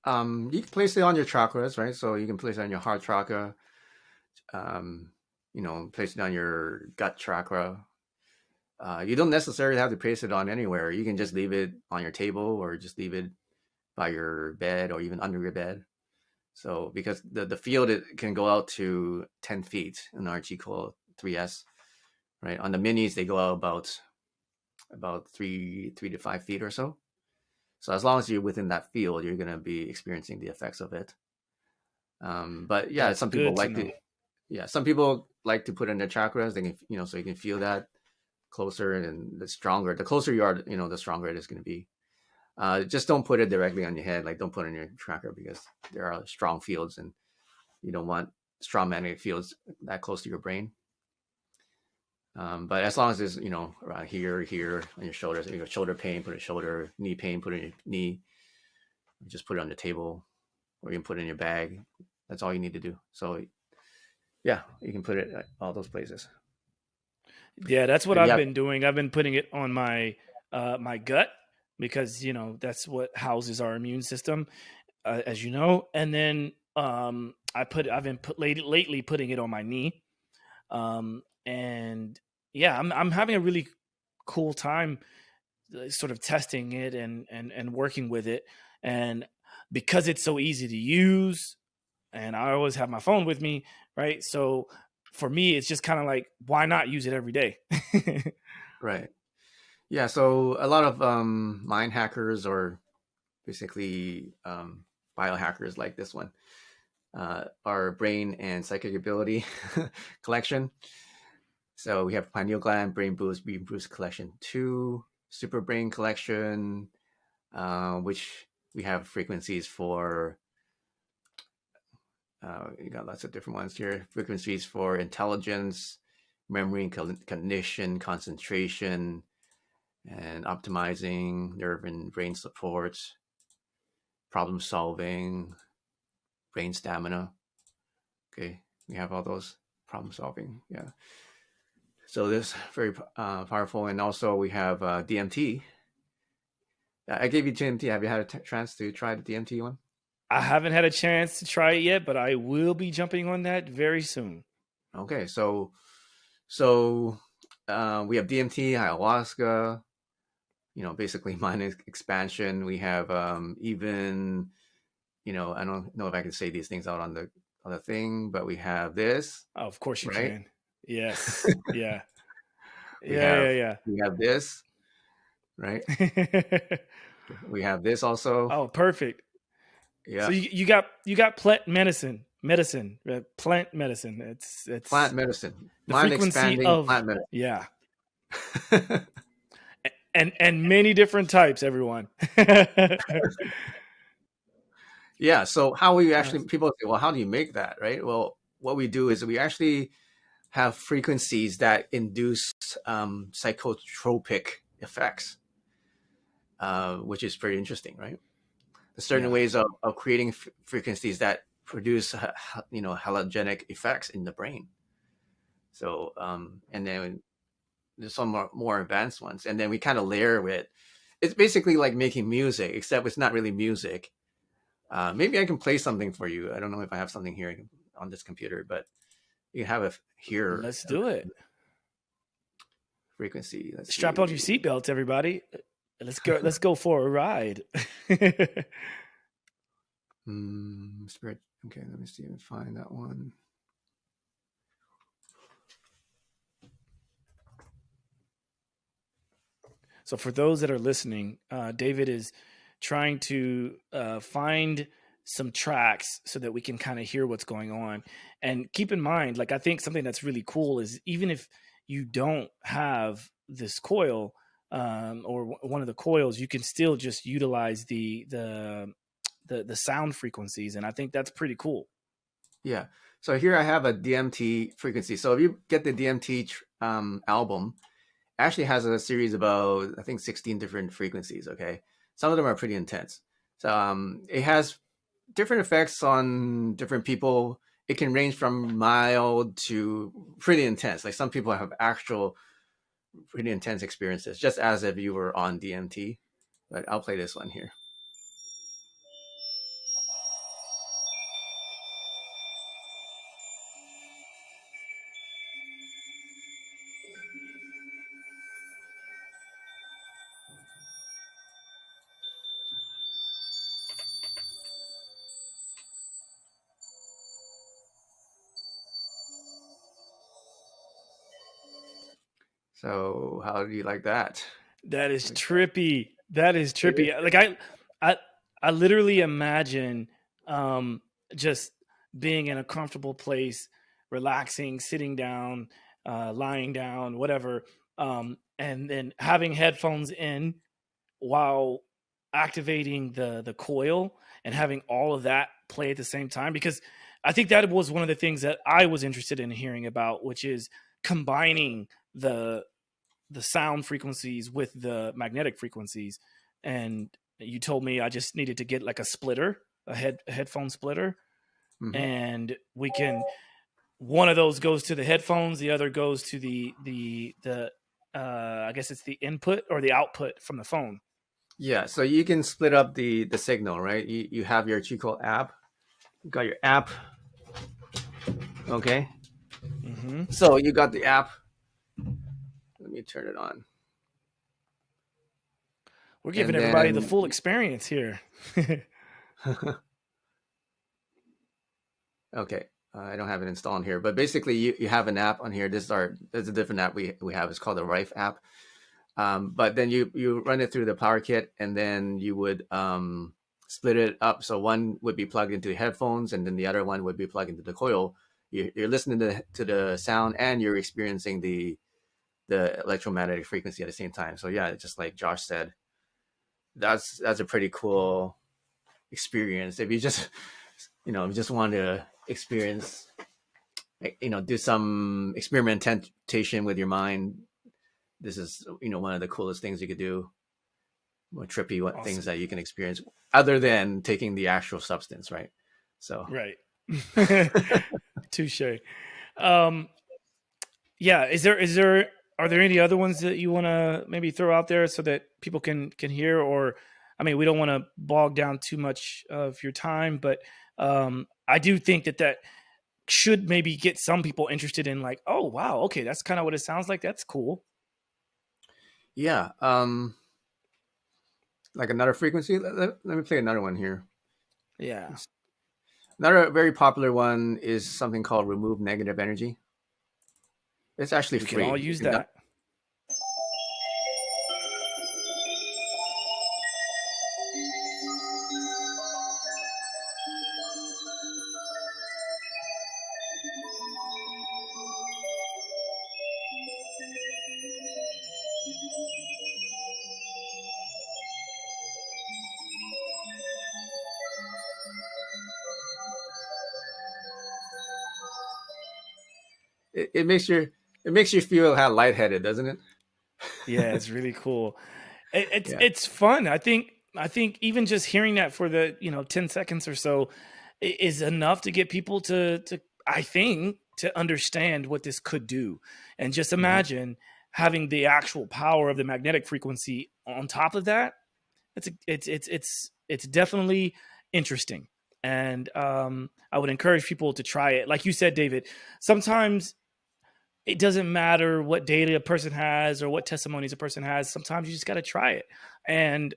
You can place it on your chakras, right? So you can place it on your heart chakra. Place it on your gut chakra. You don't necessarily have to place it on anywhere. You can just leave it on your table, or just leave it by your bed, or even under your bed. So because the field, it can go out to 10 feet in our Qi Coil 3S, right? On the minis, they go out about 3 to 5 feet or so. So as long as you're within that field, you're going to be experiencing the effects of it. But yeah, some people like to. Yeah, some people like to put in their chakras. They can, so you can feel that closer, and the stronger. The closer you are, the stronger it is going to be. Just don't put it directly on your head. Like, don't put it in your chakra, because there are strong fields, and you don't want strong magnetic fields that close to your brain. But as long as it's, around here on your shoulders, shoulder pain, put it shoulder, knee pain, put it in your knee. Just put it on the table, or you can put it in your bag. That's all you need to do. So yeah, you can put it at all those places. Yeah, that's what I've been doing. I've been putting it on my my gut, because that's what houses our immune system, as you know. And then I've been lately putting it on my knee, and yeah, I'm having a really cool time sort of testing it and working with it. And because it's so easy to use, and I always have my phone with me, right? So for me, it's just kind of like, why not use it every day? Right. Yeah. So a lot of mind hackers, or basically biohackers like this one, our brain and psychic ability collection. So we have pineal gland, brain boost, beam boost collection 2, super brain collection, which we have frequencies for. You got lots of different ones here. Frequencies for intelligence, memory and cognition, concentration, and optimizing nerve and brain support, problem solving, brain stamina. Okay, we have all those problem solving. Yeah. So this very powerful, and also we have DMT. I gave you DMT. Have you had a chance to try the DMT one? I haven't had a chance to try it yet, but I will be jumping on that very soon. Okay, so we have DMT, ayahuasca. Basically mind expansion. We have even, I don't know if I can say these things out on the thing, but we have this. Oh, of course you right? can. Yes. Yeah. we Yeah. have this, right? We have this also. Oh, perfect. Yeah. So you got plant medicine, plant medicine. It's plant medicine, the mind frequency expanding of plant medicine. Yeah. and many different types, everyone. Yeah. So how we actually, people say, well, how do you make that, right? Well, what we do is we actually have frequencies that induce psychotropic effects, which is pretty interesting, right? There's certain ways of creating frequencies that produce, halogenic effects in the brain. So, and then there's some more advanced ones, and then we kind of layer it. It's basically like making music, except it's not really music. Maybe I can play something for you. I don't know if I have something here on this computer, but you have it here. Let's do it. Frequency. Let's strap on your seatbelts, everybody. Let's go for a ride. Spirit. Okay, let me see if I find that one. So for those that are listening, David is trying to find some tracks so that we can kind of hear what's going on. And keep in mind, like, I think something that's really cool is even if you don't have this coil or one of the coils, you can still just utilize the sound frequencies. And I think that's pretty cool. Yeah. So here I have a DMT frequency. So if you get the DMT album, it actually has a series of about, I think, 16 different frequencies. Okay. Some of them are pretty intense. So it has different effects on different people. It can range from mild to pretty intense. Like some people have actual pretty intense experiences, just as if you were on DMT. But I'll play this one here. So how do you like that? That is trippy. That is trippy. Like I literally imagine just being in a comfortable place, relaxing, sitting down, lying down, whatever, and then having headphones in while activating the coil and having all of that play at the same time. Because I think that was one of the things that I was interested in hearing about, which is combining the sound frequencies with the magnetic frequencies. And you told me I just needed to get like a splitter, a headphone splitter. Mm-hmm. And we can, one of those goes to the headphones, the other goes to the I guess it's the input or the output from the phone. Yeah, so you can split up the signal, right? You have your Chico app. You got your app. Okay. Mm-hmm. So you got the app. Let me turn it on. We're giving And everybody the then full experience here. okay, I don't have it installed here, but basically you have an app on here. There's a different app we have. It's called the Rife app. But then you run it through the power kit, and then you would split it up. So one would be plugged into headphones, and then the other one would be plugged into the coil. You're listening to the sound, and you're experiencing the electromagnetic frequency at the same time. So yeah, just like Josh said, that's a pretty cool experience. If you just just want to experience, do some experimentation with your mind, this is one of the coolest things you could do. More trippy Awesome. Things that you can experience other than taking the actual substance, right? So right. Touche. Yeah. Are there any other ones that you want to maybe throw out there so that people can hear? Or, I mean, we don't want to bog down too much of your time, but I do think that should maybe get some people interested in, like, oh wow, okay, that's kind of what it sounds like. That's cool. Yeah. Like another frequency. Let me play another one here. Yeah. Another very popular one is something called Remove Negative Energy. It's actually We free. can all use that. It makes you feel how lightheaded, doesn't it? Yeah, it's really cool. Yeah. It's fun. I think even just hearing that for the 10 seconds or so is enough to get people to I think to understand what this could do. And just imagine having the actual power of the magnetic frequency on top of that. It's definitely interesting. And I would encourage people to try it. Like you said, David, sometimes it doesn't matter what data a person has or what testimonies a person has. Sometimes you just got to try it. And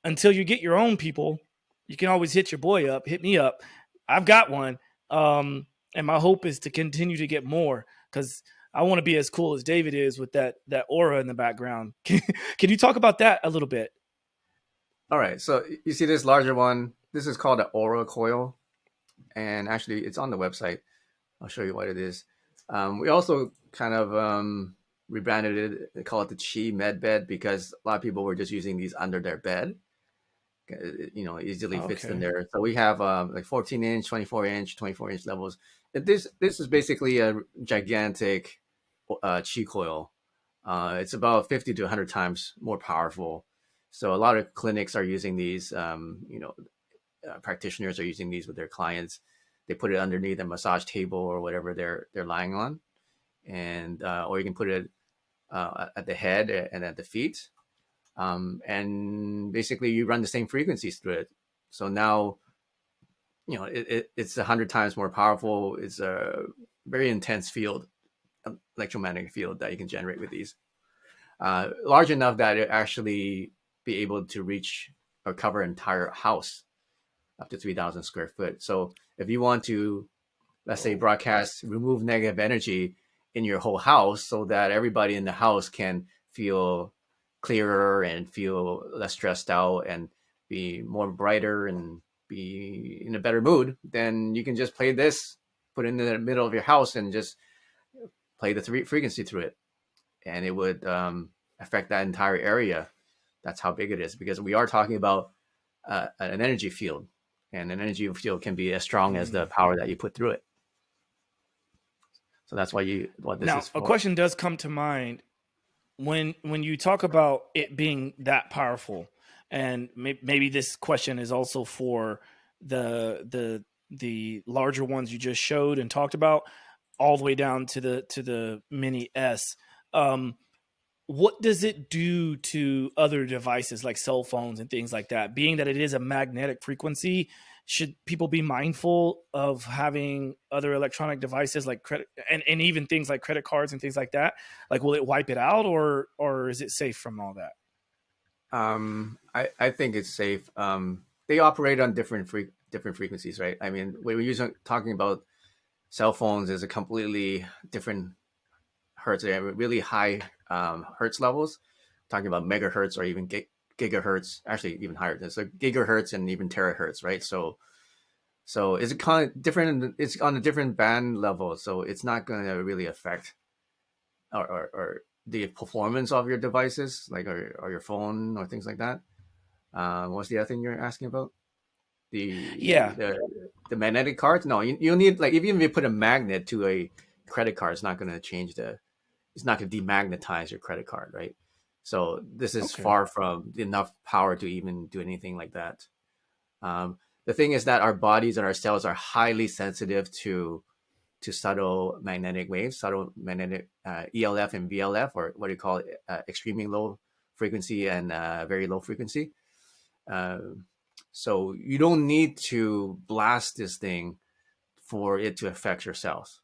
until you get your own people, you can always hit your boy up, hit me up. I've got one. And my hope is to continue to get more, because I want to be as cool as David is with that aura in the background. Can you talk about that a little bit? All right. So you see this larger one. This is called the Aura Coil. And actually, it's on the website. I'll show you what it is. We also kind of rebranded it. They call it the Chi Med Bed, because a lot of people were just using these under their bed. Easily fits in there. So we have like 14-inch, 24-inch, 24-inch levels. This is basically a gigantic Chi coil. It's about 50 to 100 times more powerful. So a lot of clinics are using these. Practitioners are using these with their clients. They put it underneath a massage table or whatever they're lying on, and or you can put it at the head and at the feet, and basically you run the same frequencies through it. So now, it's 100 times more powerful. It's a very intense field, electromagnetic field that you can generate with these. Large enough that it actually be able to reach or cover an entire house up to 3,000 square foot. So if you want to, let's say, broadcast, remove negative energy in your whole house so that everybody in the house can feel clearer and feel less stressed out and be more brighter and be in a better mood, then you can just play this, put it in the middle of your house and just play the frequency through it. And it would affect that entire area. That's how big it is, because we are talking about an energy field. And an energy field can be as strong as the power that you put through it. So that's what this is for. A question does come to mind when you talk about it being that powerful, and maybe this question is also for the larger ones you just showed and talked about, all the way down to the mini S. What does it do to other devices like cell phones and things like that? Being that it is a magnetic frequency, should people be mindful of having other electronic devices like credit and even things like credit cards and things like that? Like, will it wipe it out, or is it safe from all that? I think it's safe. They operate on different frequencies, right? I mean, when we're talking about cell phones, is a completely different hertz. They have really high hertz levels. Talking about megahertz or even gigahertz, actually even higher. There's like gigahertz and even terahertz, right? So it's kind of different. It's on a different band level, so it's not going to really affect or the performance of your devices, like or your phone or things like that. What's the other thing you're asking about? The Yeah. the the magnetic cards? No, you need, like, even if you put a magnet to a credit card, it's not going to change it's not going to demagnetize your credit card, right? So this is Okay. far from enough power to even do anything like that. The thing is that our bodies and our cells are highly sensitive to subtle magnetic waves, subtle magnetic ELF and VLF, or what do you call it, extremely low frequency and very low frequency. Uh, so you don't need to blast this thing for it to affect your cells,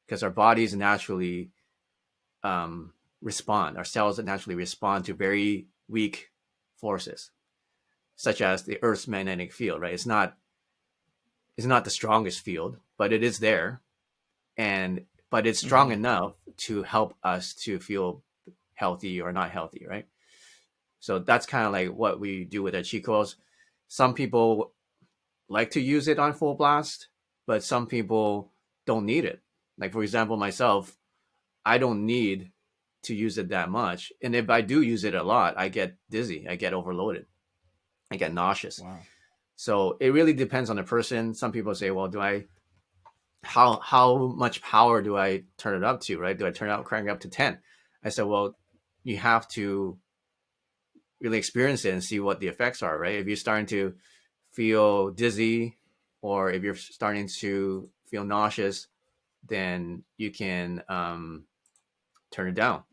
because our bodies naturally respond. Our cells naturally respond to very weak forces, such as the Earth's magnetic field. Right? It's not the strongest field, but it is there, but it's strong Mm-hmm. enough to help us to feel healthy or not healthy, right? So that's kind of like what we do with our chi coils. Some people like to use it on full blast, but some people don't need it. Like, for example, myself, I don't need to use it that much. And if I do use it a lot, I get dizzy, I get overloaded, I get nauseous. Wow. So it really depends on the person. Some people say, well, do I how much power do I turn it up to, right? Do I crank it up to 10? I said, well, you have to really experience it and see what the effects are, right? If you're starting to feel dizzy or if you're starting to feel nauseous, then you can turn it down.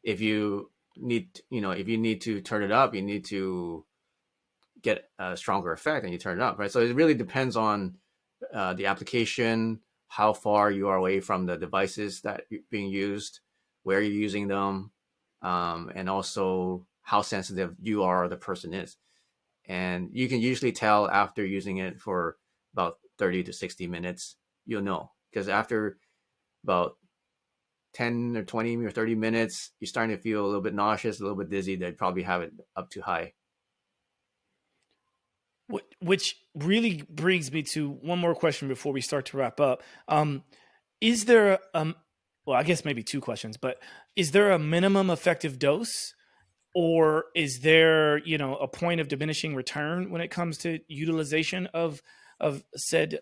If you if you need to turn it up, you need to get a stronger effect and you turn it up, right? So it really depends on the application, how far you are away from the devices that are being used, where you're using them, and also how sensitive you are or the person is. And you can usually tell after using it for about 30 to 60 minutes, you'll know. Because after about 10 or 20 or 30 minutes, you're starting to feel a little bit nauseous, a little bit dizzy. They'd probably have it up too high. Which really brings me to one more question before we start to wrap up. Is there well, I guess maybe two questions, but is there a minimum effective dose, or is there, a point of diminishing return when it comes to utilization of said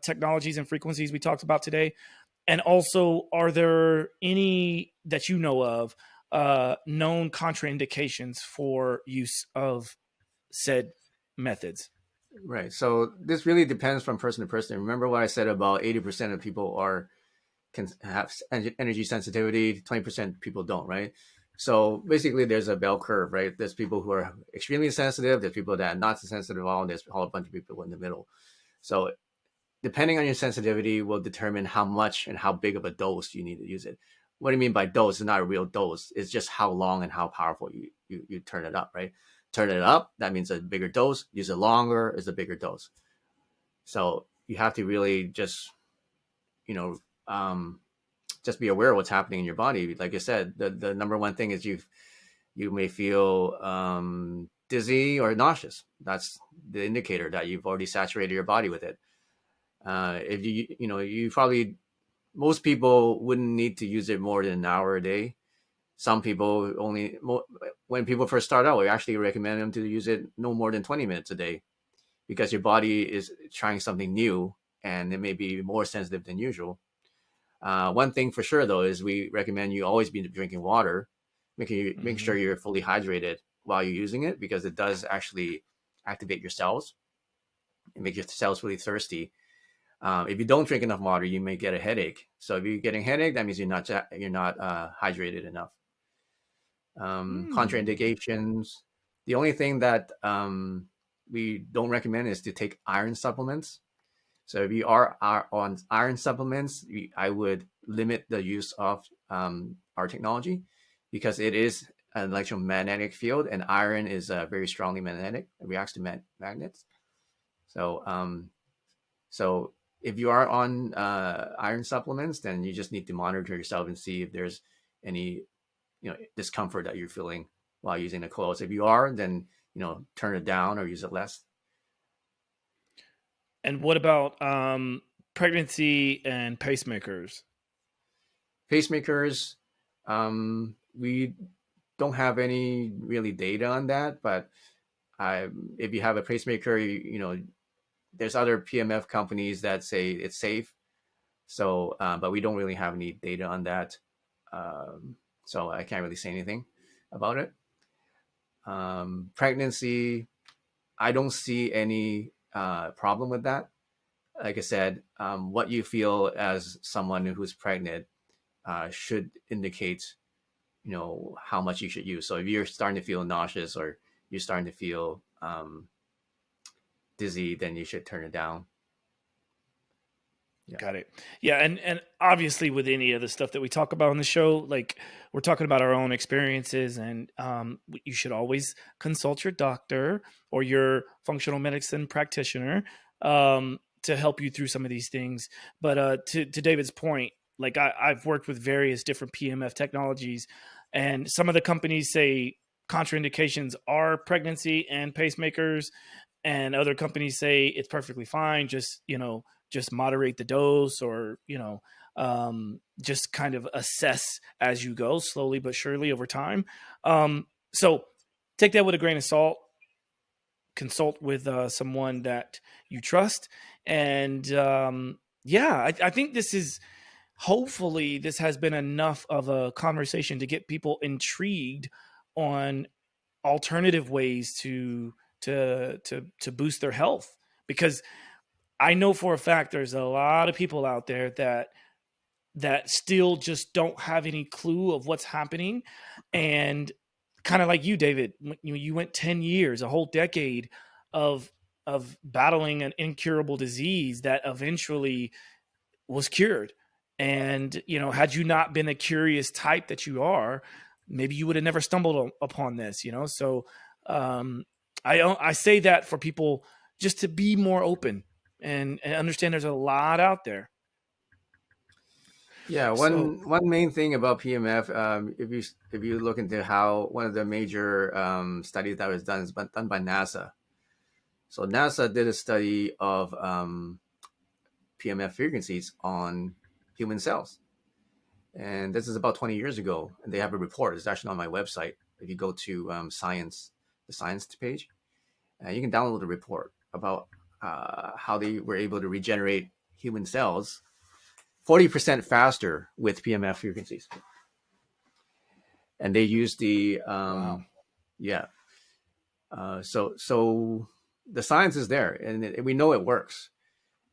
technologies and frequencies we talked about today? And also, are there any that you know of known contraindications for use of said methods? Right. So this really depends from person to person. Remember what I said about 80% of people can have energy sensitivity, 20% people don't, right? So basically there's a bell curve, right? There's people who are extremely sensitive, there's people that are not so sensitive at all, and there's a whole bunch of people in the middle. So depending on your sensitivity will determine how much and how big of a dose you need to use it. What do you mean by dose? It's not a real dose. It's just how long and how powerful you turn it up, right? Turn it up, that means a bigger dose. Use it longer is a bigger dose. So you have to really you know, um, just be aware of what's happening in your body. Like I said, the number one thing is you may feel dizzy or nauseous. That's the indicator that you've already saturated your body with it. If you probably, most people wouldn't need to use it more than an hour a day. Some people when people first start out, we actually recommend them to use it no more than 20 minutes a day, because your body is trying something new and it may be more sensitive than usual. One thing for sure, though, is we recommend you always be drinking water, make Mm-hmm. sure you're fully hydrated while you're using it, because it does actually activate your cells and make your cells really thirsty. If you don't drink enough water, you may get a headache. So if you're getting a headache, that means you're not hydrated enough. Mm. Contraindications. The only thing that we don't recommend is to take iron supplements. So if you are on iron supplements, I would limit the use of our technology, because it is an electromagnetic field, and iron is very strongly magnetic. It reacts to magnets. So, so if you are on iron supplements, then you just need to monitor yourself and see if there's any, discomfort that you're feeling while using the coils. If you are, then turn it down or use it less. And what about pregnancy and pacemakers? Pacemakers, we don't have any really data on that, but if you have a pacemaker, there's other PMF companies that say it's safe. So, but we don't really have any data on that. So I can't really say anything about it. Pregnancy, I don't see any problem with that. Like I said, what you feel as someone who's pregnant should indicate, how much you should use. So if you're starting to feel nauseous or you're starting to feel dizzy, then you should turn it down. Yeah. Got it. Yeah, and obviously with any of the stuff that we talk about on the show, like we're talking about our own experiences, and you should always consult your doctor or your functional medicine practitioner to help you through some of these things. But to David's point, like I've worked with various different PMF technologies, and some of the companies say contraindications are pregnancy and pacemakers, and other companies say it's perfectly fine. Just moderate the dose, or just kind of assess as you go, slowly but surely over time. So take that with a grain of salt. Consult with someone that you trust, and I think hopefully this has been enough of a conversation to get people intrigued on alternative ways to boost their health, because I know for a fact there's a lot of people out there that still just don't have any clue of what's happening. And kind of like you, David, you went 10 years, a whole decade of battling an incurable disease that eventually was cured. And, had you not been a curious type that you are, maybe you would have never stumbled upon this, So I say that for people just to be more open and understand there's a lot out there. Yeah, one main thing about PMF, if you look into how one of the major studies that was done is done by NASA. So NASA did a study of PMF frequencies on human cells, and this is about 20 years ago. And they have a report. It's actually on my website. If you go to the science page, you can download the report about how they were able to regenerate human cells 40% faster with PMF frequencies. And they used the Wow. So the science is there, and we know it works.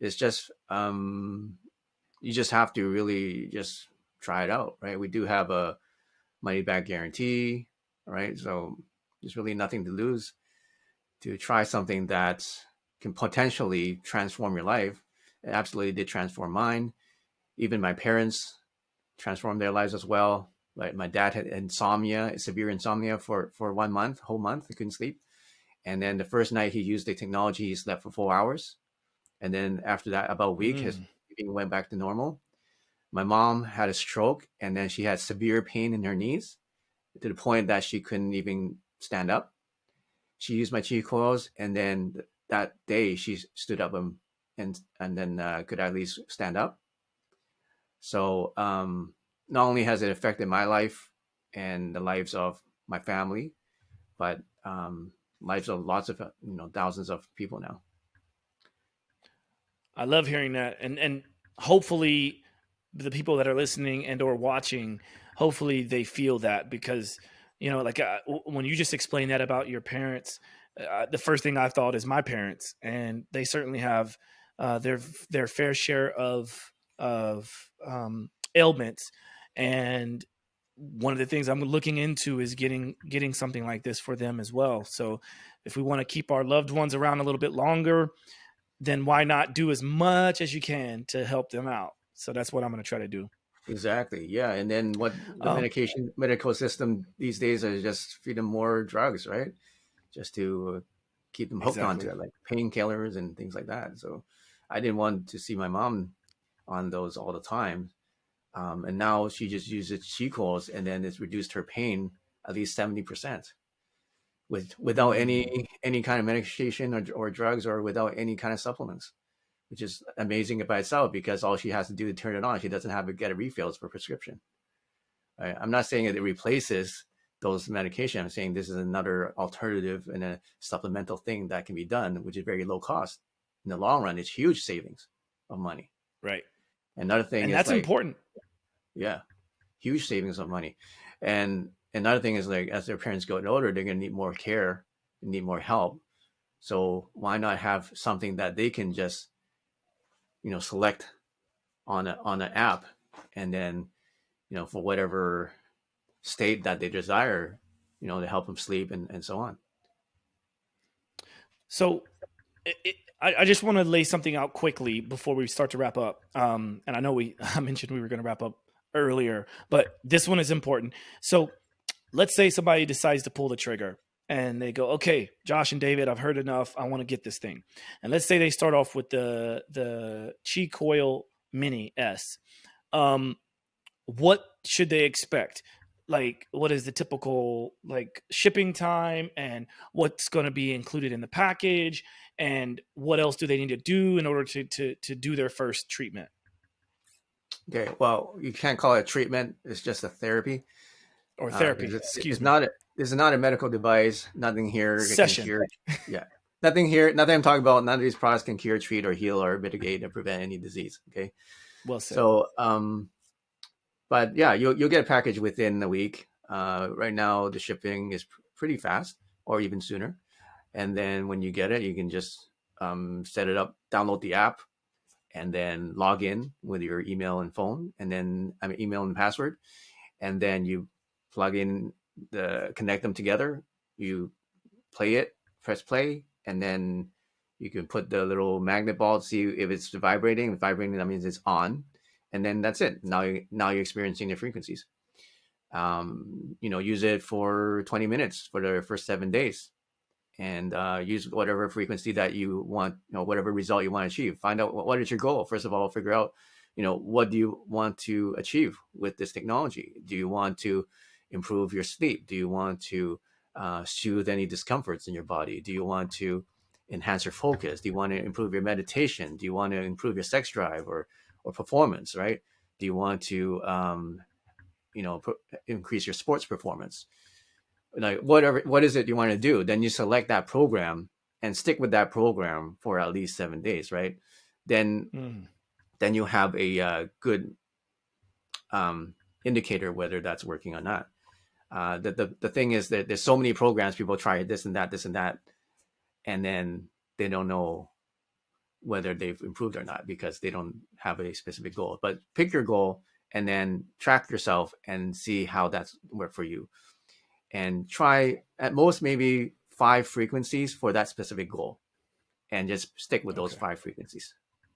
It's just you just have to really just try it out, right? We do have a money back guarantee, right? So there's really nothing to lose to try something that can potentially transform your life. It absolutely did transform mine. Even my parents transformed their lives as well. Like my dad had insomnia, severe insomnia for 1 month, whole month. He couldn't sleep. And then the first night he used the technology, he slept for 4 hours. And then after that, about a week, his breathing went back to normal. My mom had a stroke, and then she had severe pain in her knees to the point that she couldn't even stand up. She used my chi coils, and then that day she stood up and then could at least stand up. So not only has it affected my life and the lives of my family, but lives of lots of thousands of people now. I love hearing that, and hopefully the people that are listening and or watching, hopefully they feel that, because when you just explained that about your parents, the first thing I thought is my parents, and they certainly have their fair share of ailments. And one of the things I'm looking into is getting something like this for them as well. So if we want to keep our loved ones around a little bit longer, then why not do as much as you can to help them out? So that's what I'm going to try to do. Exactly. Yeah. And then what the Um, medical system these days is just feed them more drugs, right? Just to keep them hooked onto exactly. it, like painkillers and things like that. So I didn't want to see my mom on those all the time. And now she just uses Qi coils, and then it's reduced her pain at least 70% without Mm, any kind of medication or drugs or without any kind of supplements, which is amazing by itself because all she has to do to turn it on, she doesn't have to get a refills for prescription. Right? I'm not saying that it replaces those medication. I'm saying this is another alternative and a supplemental thing that can be done, which is very low cost. In the long run, it's huge savings of money. right. Another thing And is that's like, important. yeah, huge savings of money. And another thing is like, as their parents get older, they're going to need more care, need more help. So why not have something that they can just, select on an app, and then, for whatever state that they desire, to help them sleep and so on. So I just want to lay something out quickly before we start to wrap up. And I know I mentioned we were going to wrap up earlier, but this one is important. So let's say somebody decides to pull the trigger and they go, okay, Josh and David, I've heard enough. I want to get this thing. And let's say they start off with the Qi Coil Mini S. What should they expect? Like, what is the typical like shipping time, and what's going to be included in the package, and what else do they need to do in order to do their first treatment Okay, well, you can't call it treatment; it's just a therapy, or because therapy? it's Excuse me, not this is not a medical device. Nothing here can session. cure. Yeah, nothing here. Nothing I'm talking about. None of these products can cure, treat, or heal, or mitigate, or prevent any disease. Okay, Well said. so but yeah, you'll get a package within a week. Right now, the shipping is pretty fast, or even sooner. And then when you get it, you can just set it up, download the app, and then log in with your email and phone, and then email and password, and then you plug in connect them together. You play it, press play, and then you can put the little magnet ball to see if it's vibrating. If vibrating, that means it's on, and then that's it. Now you're experiencing the frequencies. Use it for 20 minutes for the first 7 days, and use whatever frequency that you want, whatever result you want to achieve. Find out what is your goal. First of all, figure out, what do you want to achieve with this technology? Do you want to improve your sleep? Do you want to soothe any discomforts in your body? Do you want to enhance your focus? Do you want to improve your meditation? Do you want to improve your sex drive or performance, right? Do you want to increase your sports performance? Like, what is it you want to do? Then you select that program and stick with that program for at least 7 days, right? then Mm, then you have a good indicator whether that's working or not. The thing is that there's so many programs, people try this and that, and then they don't know whether they've improved or not because they don't have a specific goal. But pick your goal and then track yourself and see how that's worked for you, and try at most maybe 5 frequencies for that specific goal, and just stick with those okay. 5 frequencies.